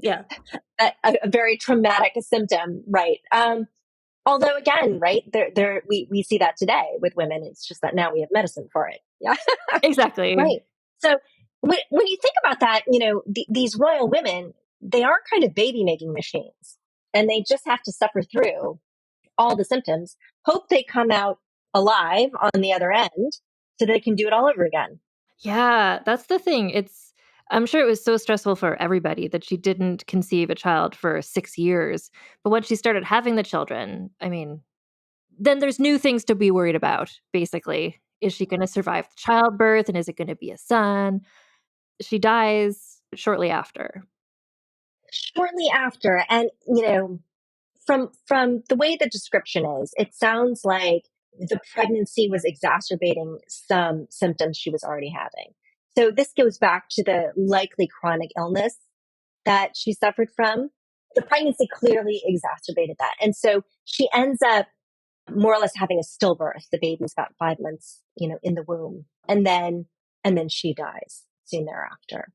a very traumatic symptom, right? Although again, right, we see that today with women. It's just that now we have medicine for it. Yeah,
exactly.
Right. So when you think about that, these royal women, they are kind of baby making machines, and they just have to suffer through all the symptoms, hope they come out alive on the other end so they can do it all over again.
Yeah, that's the thing. I'm sure it was so stressful for everybody that she didn't conceive a child for 6 years. But once she started having the children, then there's new things to be worried about, basically. Is she going to survive the childbirth, and is it going to be a son? She dies shortly after.
Shortly after. And, from the way the description is, it sounds like the pregnancy was exacerbating some symptoms she was already having. So this goes back to the likely chronic illness that she suffered from. The pregnancy clearly exacerbated that. And so she ends up more or less having a stillbirth. The baby's about 5 months, in the womb. And then she dies soon thereafter.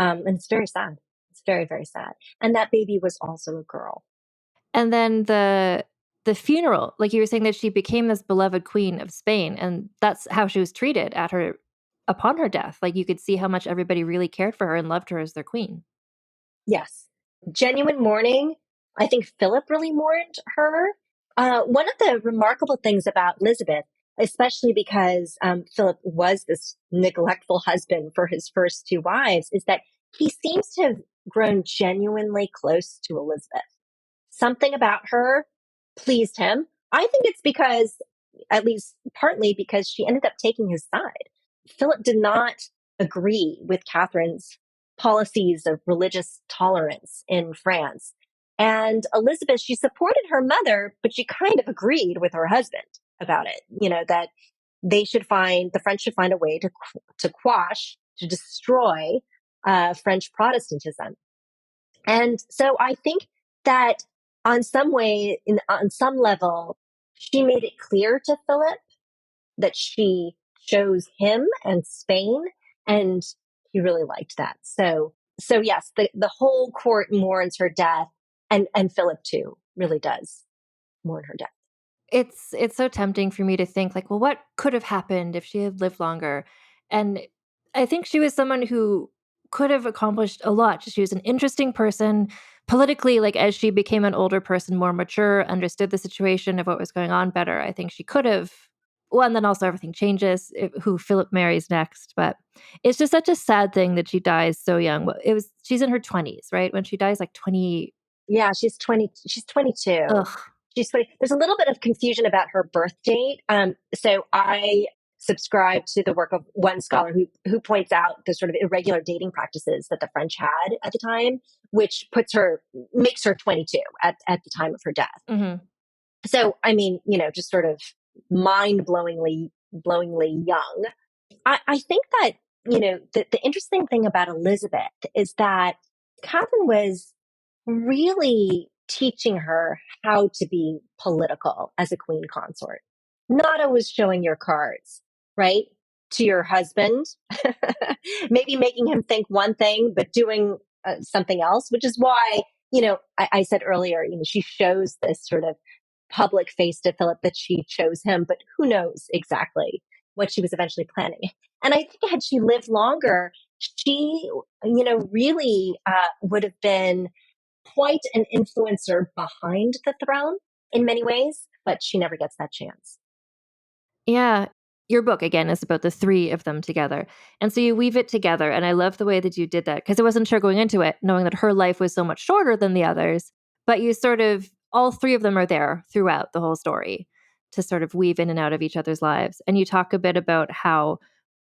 And it's very sad. It's very, very sad. And that baby was also a girl.
And then the funeral, like you were saying that she became this beloved queen of Spain, and that's how she was treated upon her death. Like you could see how much everybody really cared for her and loved her as their queen.
Yes. Genuine mourning. I think Philip really mourned her. One of the remarkable things about Elizabeth, especially because Philip was this neglectful husband for his first two wives, is that he seems to have grown genuinely close to Elizabeth. Something about her pleased him. I think it's because, at least partly because she ended up taking his side. Philip did not agree with Catherine's policies of religious tolerance in France. And Elizabeth, she supported her mother, but she kind of agreed with her husband about it, that the French should find a way to quash, to destroy French Protestantism. And so I think that on some level, she made it clear to Philip that she chose him and Spain, and he really liked that. So yes, the whole court mourns her death, and Philip too really does mourn her death.
It's so tempting for me to think like, well, what could have happened if she had lived longer? And I think she was someone who could have accomplished a lot. She was an interesting person politically, like as she became an older person, more mature, understood the situation of what was going on better. I think she could have. Well, and then also everything changes, who Philip marries next. But it's just such a sad thing that she dies so young. She's in her 20s, right? When she dies, like 20.
Yeah, she's 20. She's 22.
Ugh.
She's 20. There's a little bit of confusion about her birth date. So I subscribe to the work of one scholar who points out the sort of irregular dating practices that the French had at the time, which makes her 22 at the time of her death.
Mm-hmm.
So, I mean, just sort of mind-blowingly young. I think that, the interesting thing about Elizabeth is that Catherine was really teaching her how to be political as a queen consort, not always showing your cards, right, to your husband, maybe making him think one thing, but doing something else, which is why, I said earlier, she shows this sort of public face to Philip that she chose him, but who knows exactly what she was eventually planning. And I think had she lived longer, she, really would have been quite an influencer behind the throne in many ways, but she never gets that chance.
Yeah. Your book, again, is about the three of them together. And so you weave it together. And I love the way that you did that because I wasn't sure going into it, knowing that her life was so much shorter than the others. But you sort of, all three of them are there throughout the whole story to sort of weave in and out of each other's lives. And you talk a bit about how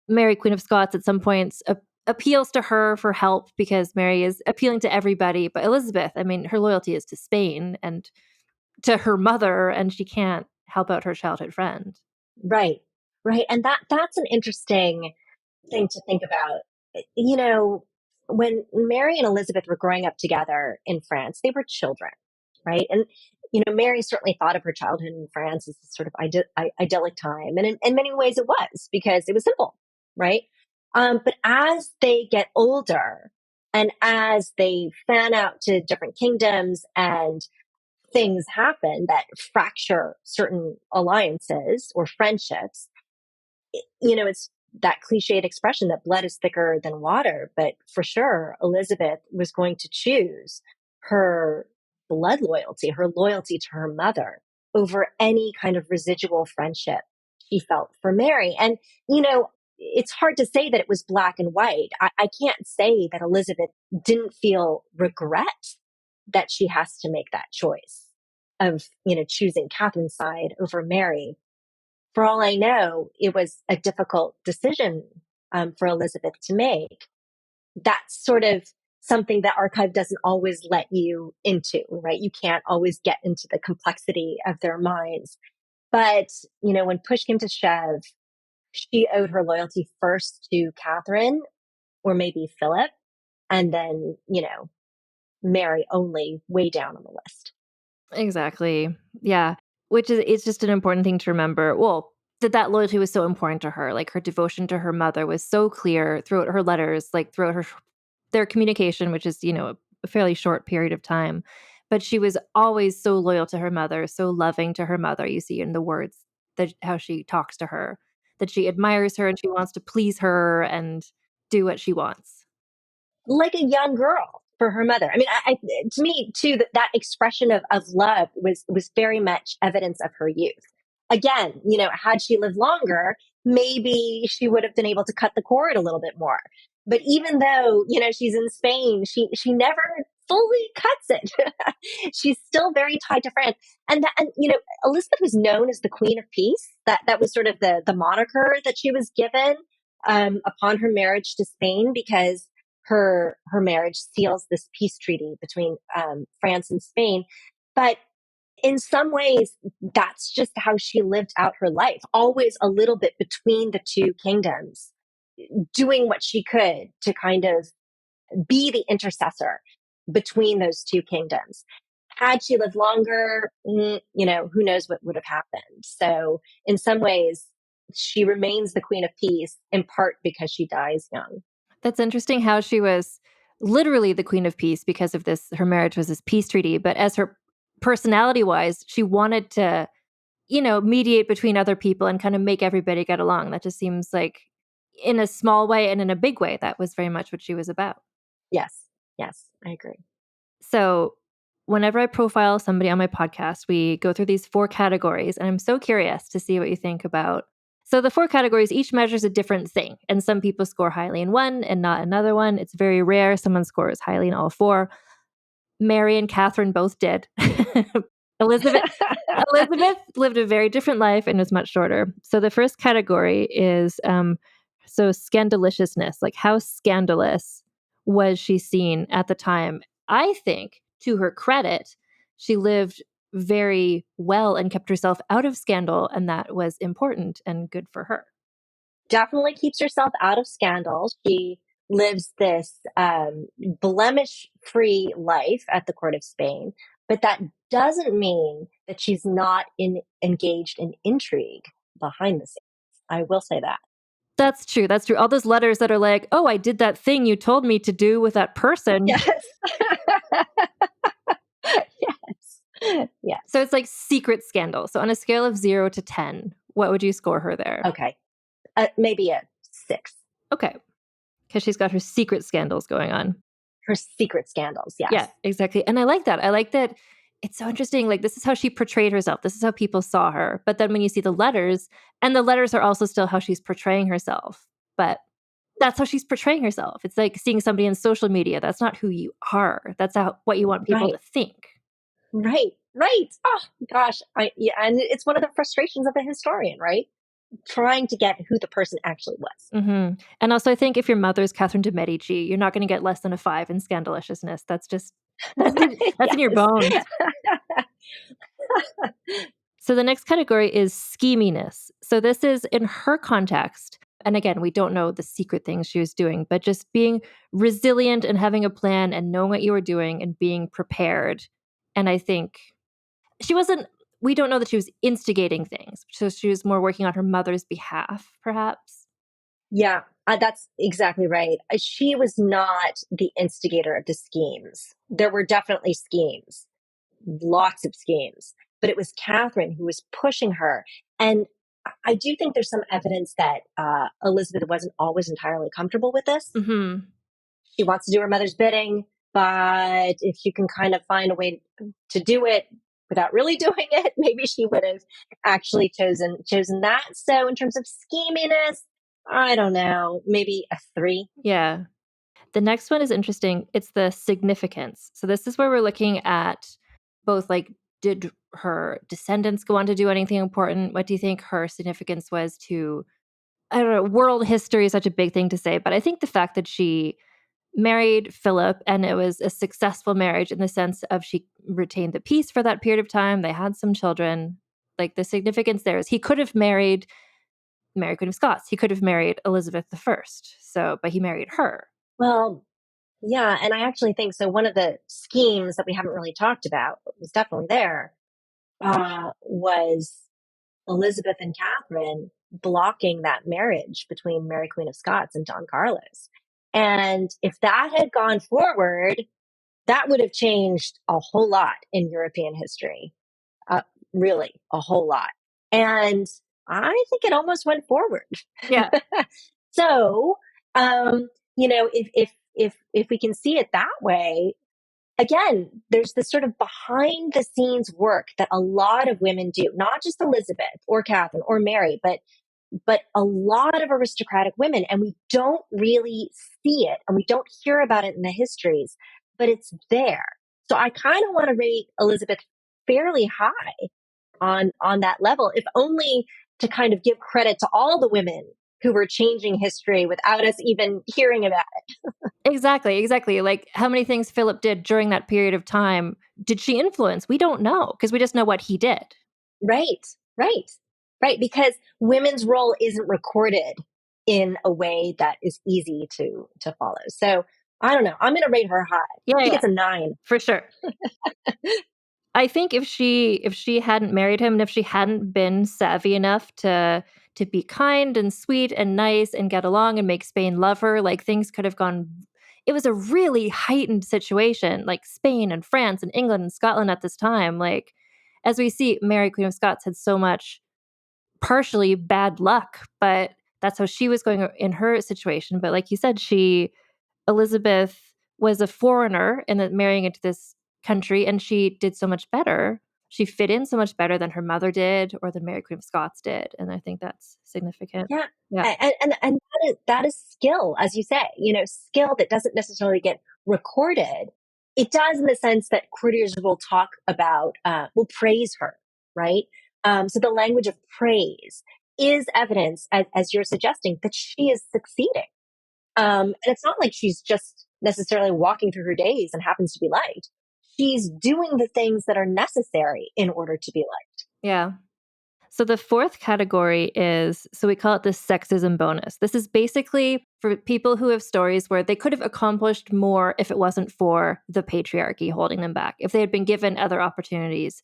Mary, Queen of Scots, at some points appeals to her for help because Mary is appealing to everybody. But Elizabeth, I mean, her loyalty is to Spain and to her mother, and she can't help out her childhood friend.
Right. And that's an interesting thing to think about. When Mary and Elizabeth were growing up together in France, they were children, right? And, Mary certainly thought of her childhood in France as this sort of idyllic time. And in many ways it was because it was simple, right? But as they get older and as they fan out to different kingdoms and things happen that fracture certain alliances or friendships, it's that cliched expression that blood is thicker than water. But for sure, Elizabeth was going to choose her blood loyalty, her loyalty to her mother over any kind of residual friendship she felt for Mary. And, it's hard to say that it was black and white. I can't say that Elizabeth didn't feel regret that she has to make that choice of, choosing Catherine's side over Mary. For all I know, it was a difficult decision for Elizabeth to make. That's sort of something that archive doesn't always let you into, right? You can't always get into the complexity of their minds. But, when push came to shove, she owed her loyalty first to Catherine or maybe Philip, and then, Mary only way down on the list.
Exactly. Yeah. Which is, it's just an important thing to remember. Well, that loyalty was so important to her. Like her devotion to her mother was so clear throughout her letters, like throughout their communication, which is, a fairly short period of time. But she was always so loyal to her mother, so loving to her mother. You see in the words that how she talks to her, that she admires her and she wants to please her and do what she wants.
Like a young girl for her mother. I mean, to me too, that expression of love was very much evidence of her youth. Again, had she lived longer, maybe she would have been able to cut the cord a little bit more. But even though, she's in Spain, she never fully cuts it. She's still very tied to France. And Elizabeth was known as the Queen of Peace. That was sort of the moniker that she was given upon her marriage to Spain, because her marriage seals this peace treaty between France and Spain. But in some ways, that's just how she lived out her life, always a little bit between the two kingdoms, doing what she could to kind of be the intercessor between those two kingdoms. Had she lived longer, who knows what would have happened. So in some ways, she remains the Queen of Peace, in part because she dies young.
That's interesting how she was literally the Queen of Peace because of this. Her marriage was this peace treaty, but as her personality-wise, she wanted to, mediate between other people and kind of make everybody get along. That just seems like, in a small way and in a big way, that was very much what she was about.
Yes, I agree.
So whenever I profile somebody on my podcast, we go through these 4 categories, and I'm so curious to see what you think about. So the 4 categories, each measures a different thing, and some people score highly in one and not another one. It's very rare someone scores highly in all 4. Mary and Catherine both did. Elizabeth lived a very different life and was much shorter. So the first category is scandaliciousness, like how scandalous was she seen at the time? I think, to her credit, she lived very well and kept herself out of scandal, and that was important and good for her.
Definitely keeps herself out of scandal. She lives this blemish-free life at the court of Spain, but that doesn't mean that she's not engaged in intrigue behind the scenes. I will say that.
That's true. All those letters that are like, oh, I did that thing you told me to do with that person.
Yes. Yes.
So it's like secret scandal. So on a scale of 0 to 10, what would you score her there?
Okay. Maybe a 6.
Okay. Because she's got her secret scandals going on.
Her secret scandals, yes.
Yeah, exactly. And I like that. I like that it's so interesting. Like, this is how she portrayed herself. This is how people saw her. But then when you see the letters, and the letters are also still how she's portraying herself. But that's how she's portraying herself. It's like seeing somebody in social media. That's not who you are. That's what you want people to think.
Right. Oh, gosh. And it's one of the frustrations of a historian, right? Trying to get who the person actually was.
Mm-hmm. And also, I think if your mother's Catherine de Medici, you're not going to get less than a 5 in scandaliciousness. That's in your bones. So the next category is scheminess. So this is in her context. And again, we don't know the secret things she was doing, but just being resilient and having a plan and knowing what you were doing and being prepared. And I think we don't know that she was instigating things. So she was more working on her mother's behalf, perhaps.
Yeah, that's exactly right. She was not the instigator of the schemes. There were definitely schemes, lots of schemes, but it was Catherine who was pushing her. And I do think there's some evidence that Elizabeth wasn't always entirely comfortable with this.
Mm-hmm.
She wants to do her mother's bidding, but if you can kind of find a way to do it without really doing it, maybe she would have actually chosen that. So in terms of scheminess, I don't know, maybe a 3.
Yeah. The next one is interesting. It's the significance. So this is where we're looking at both, like, did her descendants go on to do anything important? What do you think her significance was to, I don't know, world history is such a big thing to say, but I think the fact that she married Philip and it was a successful marriage in the sense of she retained the peace for that period of time. They had some children. Like, the significance there is he could have married Mary Queen of Scots. He could have married Elisabeth I. But he married her.
Well, yeah. And I actually think so. One of the schemes that we haven't really talked about, but was definitely there, was Elizabeth and Catherine blocking that marriage between Mary Queen of Scots and Don Carlos. And if that had gone forward, that would have changed a whole lot in European history. Really, a whole lot. And I think it almost went forward.
Yeah.
So, if we can see it that way, again, there's this sort of behind the scenes work that a lot of women do, not just Elizabeth or Catherine or Mary, but a lot of aristocratic women. And we don't really see it and we don't hear about it in the histories, but it's there. So I kind of want to rate Elizabeth fairly high on that level, if only to kind of give credit to all the women who were changing history without us even hearing about it.
Exactly. Like how many things Philip did during that period of time did she influence? We don't know because we just know what he did.
Right. Because women's role isn't recorded in a way that is easy to follow. So I don't know. I'm going to rate her high. I think it's a 9
for sure. I think if she hadn't married him and if she hadn't been savvy enough to be kind and sweet and nice and get along and make Spain love her, like things could have gone. It was a really heightened situation, like Spain and France and England and Scotland at this time. Like, as we see, Mary, Queen of Scots had so much partially bad luck, but that's how she was going in her situation. But like you said, Elizabeth was a foreigner and then marrying into this country, and she did so much better. She fit in so much better than her mother did or than Mary Queen of Scots did. And I think that's significant.
Yeah. And that is skill, as you say, skill that doesn't necessarily get recorded. It does in the sense that courtiers will talk about, will praise her, right? So the language of praise is evidence, as you're suggesting, that she is succeeding. And it's not like she's just necessarily walking through her days and happens to be liked. She's doing the things that are necessary in order to be liked.
Yeah. So the fourth category is, so we call it the sexism bonus. This is basically for people who have stories where they could have accomplished more if it wasn't for the patriarchy holding them back, if they had been given other opportunities.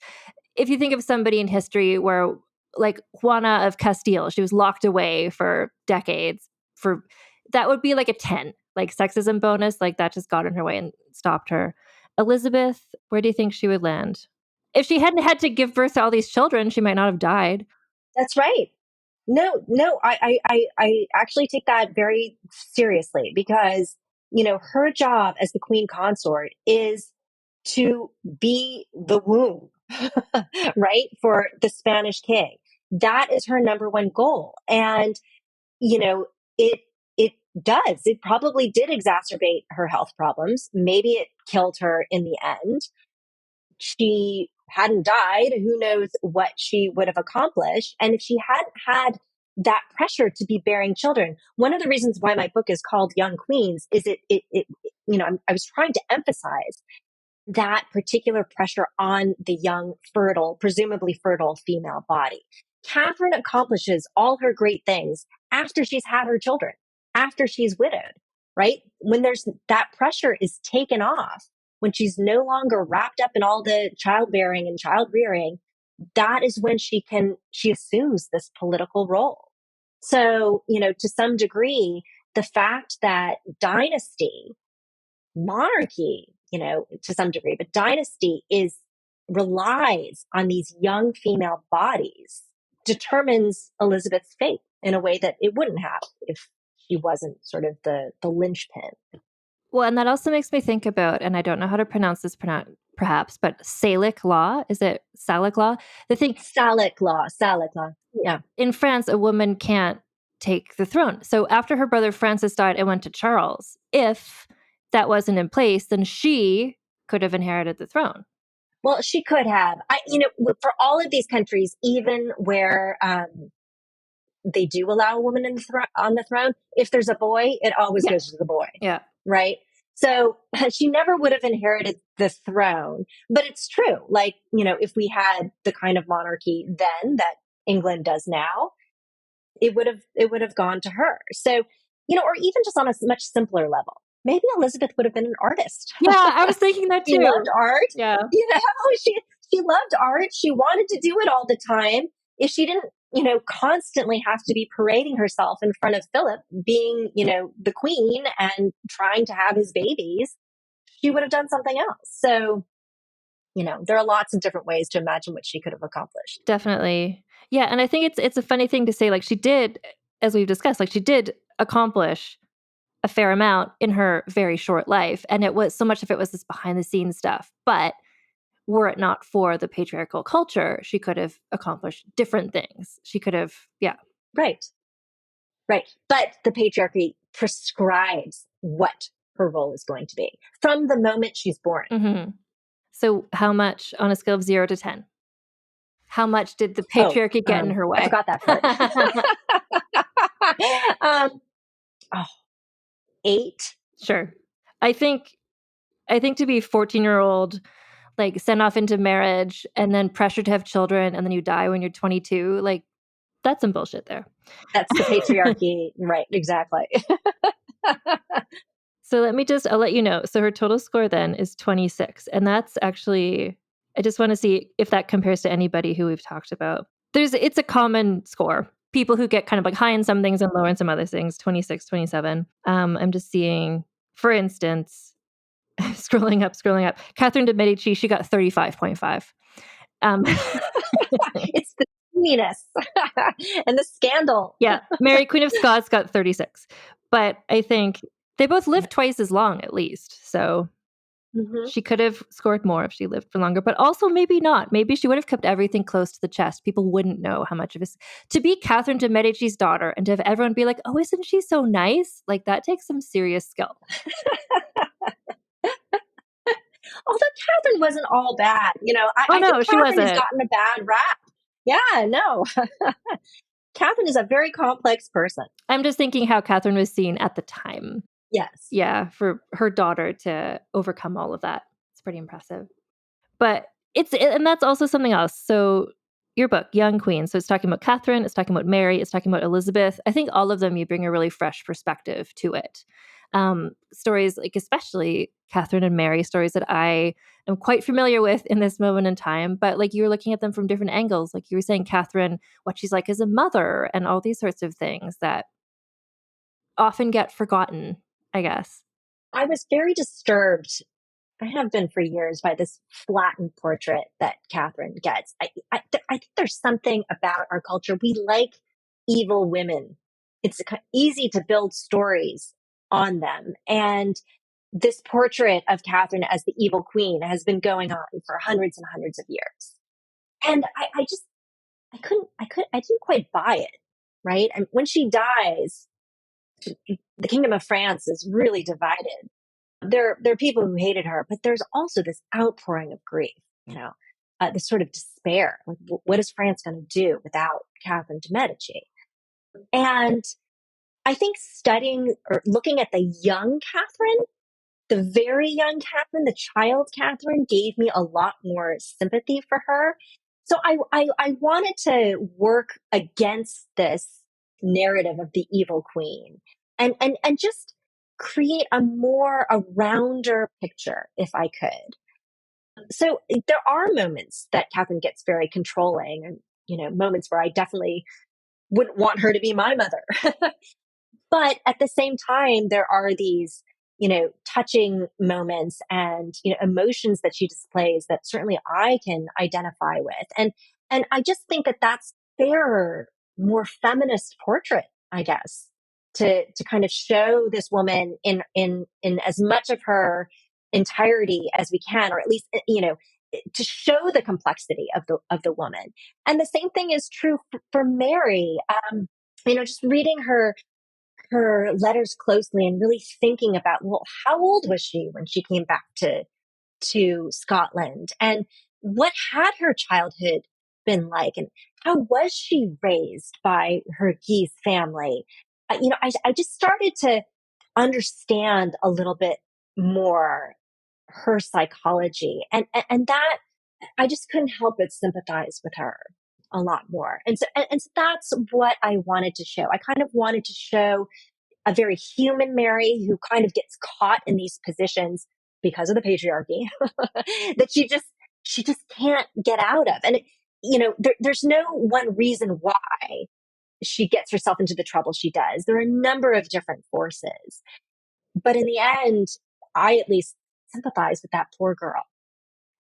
If you think of somebody in history where, like Juana of Castile, she was locked away for decades, that would be like a 10, like sexism bonus, like that just got in her way and stopped her. Elizabeth, where do you think she would land? If she hadn't had to give birth to all these children, she might not have died.
That's right. No, I actually take that very seriously because, her job as the queen consort is to be the womb, right? For the Spanish king. That is her number one goal. And, it probably did exacerbate her health problems. Maybe it killed her in the end. She hadn't died, who knows what she would have accomplished. And if she hadn't had that pressure to be bearing children, one of the reasons why my book is called Young Queens is I was trying to emphasize that particular pressure on the young, presumably fertile female body. Catherine accomplishes all her great things after she's had her children, after she's widowed, right? When that pressure is taken off, when she's no longer wrapped up in all the childbearing and child rearing, that is when she assumes this political role. So, to some degree, the fact that monarchy, to some degree, but dynasty relies on these young female bodies, determines Elizabeth's fate in a way that it wouldn't have if she wasn't sort of the linchpin.
Well, and that also makes me think about, and I don't know how to pronounce this perhaps, but Salic law. Is it Salic law?
Salic law. Yeah.
In France, a woman can't take the throne. So after her brother Francis died and went to Charles, if that wasn't in place, then she could have inherited the throne.
Well, she could have. For all of these countries, even where they do allow a woman on the throne, if there's a boy, it always goes to the boy.
Yeah.
Right. So she never would have inherited the throne. But it's true. Like, if we had the kind of monarchy then that England does now, it would have gone to her. So, or even just on a much simpler level. Maybe Elizabeth would have been an artist.
Yeah, I was thinking that too.
She loved art.
Yeah.
She loved art. She wanted to do it all the time. If she didn't, constantly have to be parading herself in front of Philip, being, the queen and trying to have his babies. She would have done something else. So, there are lots of different ways to imagine what she could have accomplished.
Definitely. Yeah. And I think it's a funny thing to say, like, she did, as we've discussed, like, she did accomplish a fair amount in her very short life. And it was so much of it was this behind the scenes stuff. But were it not for the patriarchal culture, she could have accomplished different things. She could have, yeah.
Right. But the patriarchy prescribes what her role is going to be from the moment she's born.
Mm-hmm. So how much on a scale of 0 to 10? How much did the patriarchy get in her way?
I forgot that part. 8.
Sure. I think to be 14-year-old, like, sent off into marriage and then pressure to have children and then you die when you're 22, like, that's some bullshit there.
That's the patriarchy. Right. Exactly.
So I'll let you know. So her total score then is 26. And that's actually, I just want to see if that compares to anybody who we've talked about. It's a common score. People who get kind of like high in some things and low in some other things, 26, 27. I'm just seeing, for instance, scrolling up, Catherine de Medici, she got 35.5.
It's the meanness and the scandal.
Yeah. Mary, Queen of Scots, got 36. But I think they both lived twice as long, at least. So she could have scored more if she lived for longer, but also maybe not. Maybe she would have kept everything close to the chest. People wouldn't know how much of this. To be Catherine de Medici's daughter and to have everyone be like, oh, isn't she so nice? Like, that takes some serious skill.
Although Catherine wasn't all bad. I think
she
Catherine
wasn't.
has gotten a bad rap. Yeah, no. Catherine is a very complex person.
I'm just thinking how Catherine was seen at the time.
Yes.
Yeah, for her daughter to overcome all of that. It's pretty impressive. But and that's also something else. So your book, Young Queen. So it's talking about Catherine, it's talking about Mary, it's talking about Elizabeth. I think all of them, you bring a really fresh perspective to it. Stories like especially Catherine and Mary, stories that I am quite familiar with in this moment in time. But like, you're looking at them from different angles. Like you were saying, Catherine, what she's like as a mother and all these sorts of things that often get forgotten, I guess.
I was very disturbed. I have been for years by this flattened portrait that Catherine gets. I think there's something about our culture. We like evil women. It's easy to build stories on them. And this portrait of Catherine as the evil queen has been going on for hundreds and hundreds of years. And I didn't quite buy it, right? And when she dies, the Kingdom of France is really divided. There are people who hated her, but there's also this outpouring of grief, this sort of despair. Like, what is France going to do without Catherine de Medici? And I think studying or looking at the young Catherine, the very young Catherine, the child Catherine, gave me a lot more sympathy for her. So I wanted to work against this narrative of the evil queen and just create a rounder picture if I could. So there are moments that Catherine gets very controlling and, moments where I definitely wouldn't want her to be my mother. But at the same time, there are these, touching moments and, emotions that she displays that certainly I can identify with. And I just think that that's fairer, more feminist portrait, I guess, to kind of show this woman in as much of her entirety as we can, or at least, to show the complexity of the woman. And the same thing is true for Mary. Just reading her letters closely and really thinking about, well, how old was she when she came back to Scotland, and what had her childhood been like, and how was she raised by her Guise family? I just started to understand a little bit more her psychology, and that I just couldn't help but sympathize with her a lot more. And so that's what I wanted to show. I kind of wanted to show a very human Mary who kind of gets caught in these positions because of the patriarchy that she just can't get out of. And there's no one reason why she gets herself into the trouble she does. There are a number of different forces. But in the end, I at least sympathize with that poor girl,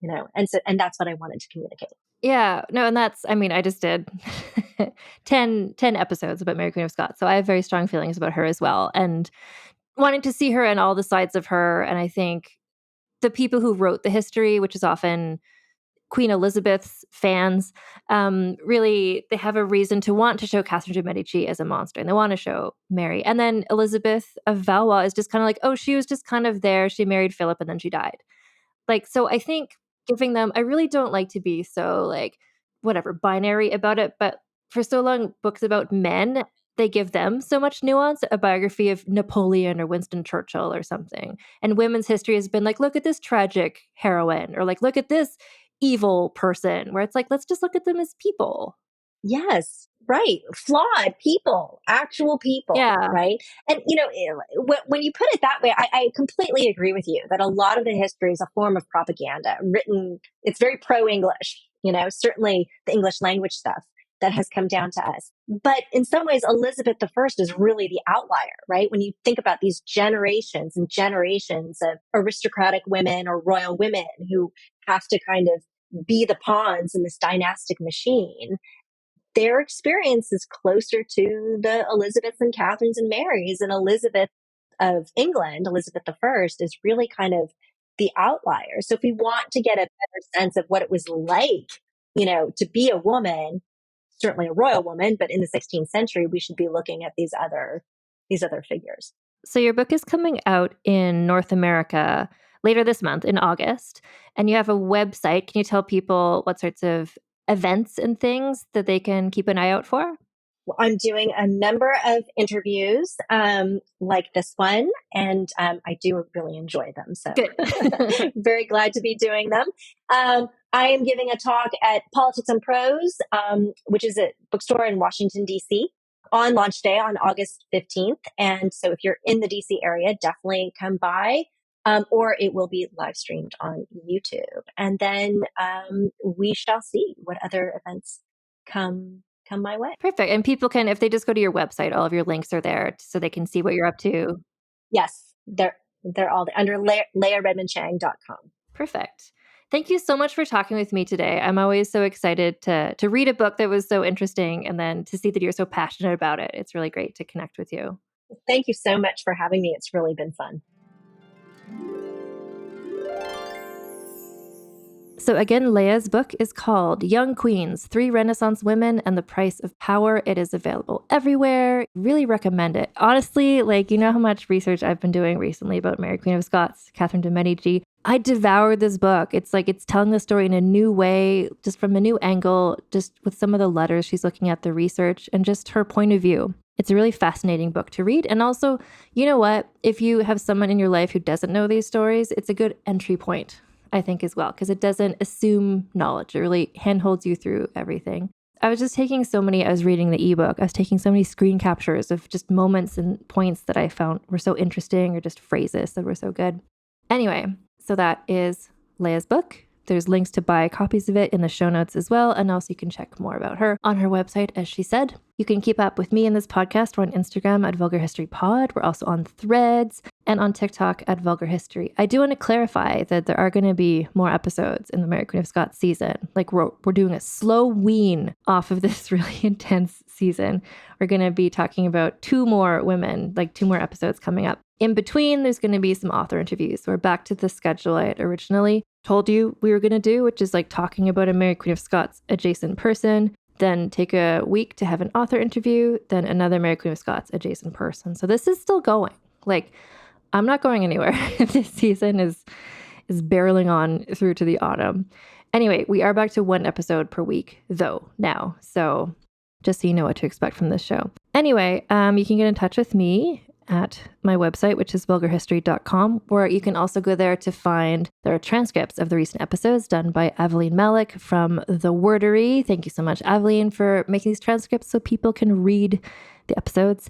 and that's what I wanted to communicate.
Yeah, no, and I just did 10 episodes about Mary Queen of Scots. So I have very strong feelings about her as well. And wanting to see her and all the sides of her. And I think the people who wrote the history, which is often Queen Elizabeth's fans, really, they have a reason to want to show Catherine de Medici as a monster, and they want to show Mary. And then Elisabeth of Valois is just kind of like, oh, she was just kind of there. She married Philip and then she died. So I think giving them, I really don't like to be so binary about it, but for so long, books about men, they give them so much nuance, a biography of Napoleon or Winston Churchill or something. And women's history has been like, look at this tragic heroine, or look at this evil person, where it's like, let's just look at them as people.
Yes, right. Flawed people, actual people.
Yeah.
Right. And, when you put it that way, I completely agree with you that a lot of the history is a form of propaganda written. It's very pro-English, certainly the English language stuff that has come down to us. But in some ways, Elizabeth I is really the outlier, right? When you think about these generations and generations of aristocratic women or royal women who have to kind of be the pawns in this dynastic machine, their experience is closer to the Elizabeths and Catherines and Marys. And Elizabeth of England, Elizabeth I, is really kind of the outlier. So if we want to get a better sense of what it was like, to be a woman, certainly a royal woman, but in the 16th century, we should be looking at these other figures.
So your book is coming out in North America later this month in August, and you have a website. Can you tell people what sorts of events and things that they can keep an eye out for?
Well, I'm doing a number of interviews like this one, and I do really enjoy them. So very glad to be doing them. I am giving a talk at Politics and Prose, which is a bookstore in Washington, D.C., on launch day on August 15th. And so if you're in the D.C. area, definitely come by, or it will be live streamed on YouTube. And then we shall see what other events come my way.
Perfect. And people can, if they just go to your website, all of your links are there so they can see what you're up to.
Yes, they're all there under LeahRedmondChang.com.
Perfect. Thank you so much for talking with me today. I'm always so excited to read a book that was so interesting, and then to see that you're so passionate about it. It's really great to connect with you.
Thank you so much for having me. It's really been fun.
So again, Leah's book is called Young Queens, 3 Renaissance Women and the Price of Power. It is available everywhere. Really recommend it. Honestly, how much research I've been doing recently about Mary Queen of Scots, Catherine de Medici. I devoured this book. It's telling the story in a new way, just from a new angle, just with some of the letters she's looking at, the research, and just her point of view. It's a really fascinating book to read. And also, you know what? If you have someone in your life who doesn't know these stories, it's a good entry point, I think, as well, because it doesn't assume knowledge. It really handholds you through everything. I was just taking I was reading the ebook. I was taking so many screen captures of just moments and points that I found were so interesting, or just phrases that were so good. Anyway, so that is Leah's book. There's links to buy copies of it in the show notes as well. And also you can check more about her on her website, as she said. You can keep up with me in this podcast. We're on Instagram at Vulgar History Pod. We're also on Threads and on TikTok at Vulgar History. I do want to clarify that there are going to be more episodes in the Mary Queen of Scots season. We're doing a slow wean off of this really intense season. We're going to be talking about 2 more women, 2 more episodes coming up. In between, there's going to be some author interviews. We're back to the schedule I had originally told you we were going to do, which is talking about a Mary Queen of Scots adjacent person, then take a week to have an author interview, then another Mary Queen of Scots adjacent person. So this is still going. I'm not going anywhere. This season is barreling on through to the autumn. Anyway, we are back to 1 episode per week, though, now. So just so you know what to expect from this show. Anyway, you can get in touch with me at my website, which is vulgarhistory.com, where you can also go there to find there are transcripts of the recent episodes done by Aveline Malik from The Wordery. Thank you so much, Aveline, for making these transcripts so people can read the episodes.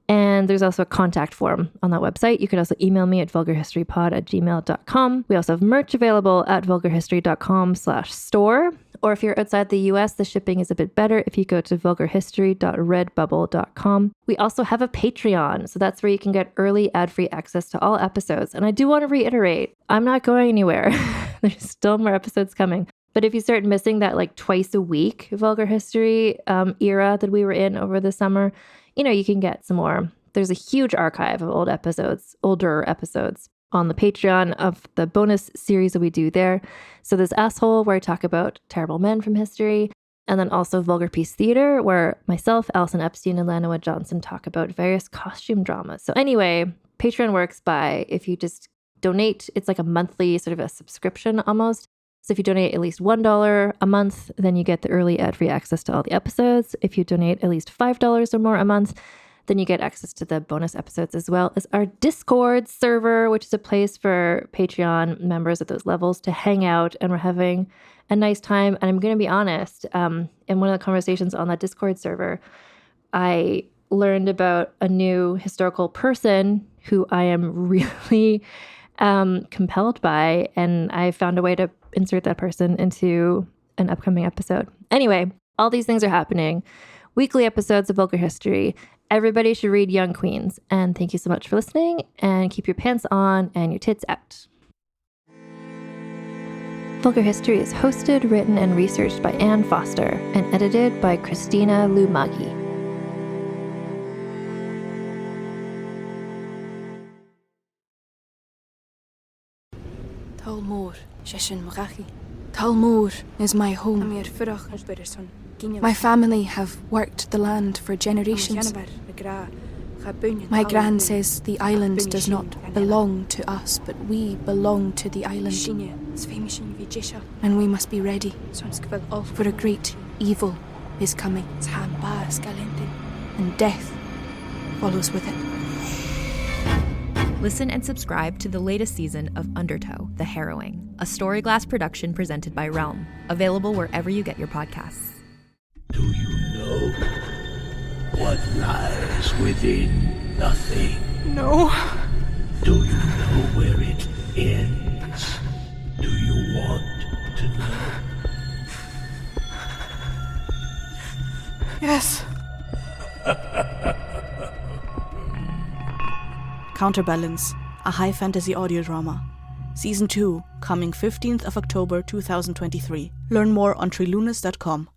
And there's also a contact form on that website. You can also email me at vulgarhistorypod@gmail.com. We also have merch available at vulgarhistory.com/store. Or if you're outside the US, the shipping is a bit better if you go to vulgarhistory.redbubble.com. We also have a Patreon. So that's where you can get early ad-free access to all episodes. And I do want to reiterate, I'm not going anywhere. There's still more episodes coming. But if you start missing that like twice a week Vulgar History era that we were in over the summer, you can get some more. There's a huge archive of older episodes on the Patreon of the bonus series that we do there. So there's Asshole, where I talk about terrible men from history. And then also Vulgar Piece Theater, where myself, Alison Epstein, and Lana Wood Johnson talk about various costume dramas. So anyway, Patreon works by, if you just donate, it's like a monthly sort of a subscription almost. So if you donate at least $1 a month, then you get the early ad-free access to all the episodes. If you donate at least $5 or more a month, then you get access to the bonus episodes, as well as our Discord server, which is a place for Patreon members at those levels to hang out. And we're having a nice time. And I'm going to be honest, in one of the conversations on that Discord server, I learned about a new historical person who I am really compelled by, and I found a way to insert that person into an upcoming episode. Anyway, all these things are happening. Weekly episodes of Vulgar History. Everybody should read Young Queens. And thank you so much for listening, and keep your pants on and your tits out. Vulgar History is hosted, written, and researched by Anne Foster and edited by Christina Lumagi.
Talmor, Sheshin Murachi. Talmor is my home. My family have worked the land for generations. My gran says the island does not belong to us, but we belong to the island. And we must be ready, for a great evil is coming, and death follows with it.
Listen and subscribe to the latest season of Undertow, The Harrowing, a Storyglass production presented by Realm, available wherever you get your podcasts.
Do you know what lies within nothing?
No.
Do you know where it ends? Do you want to know?
Yes.
Counterbalance, a high fantasy audio drama. Season 2, coming 15th of October 2023. Learn more on trilunas.com.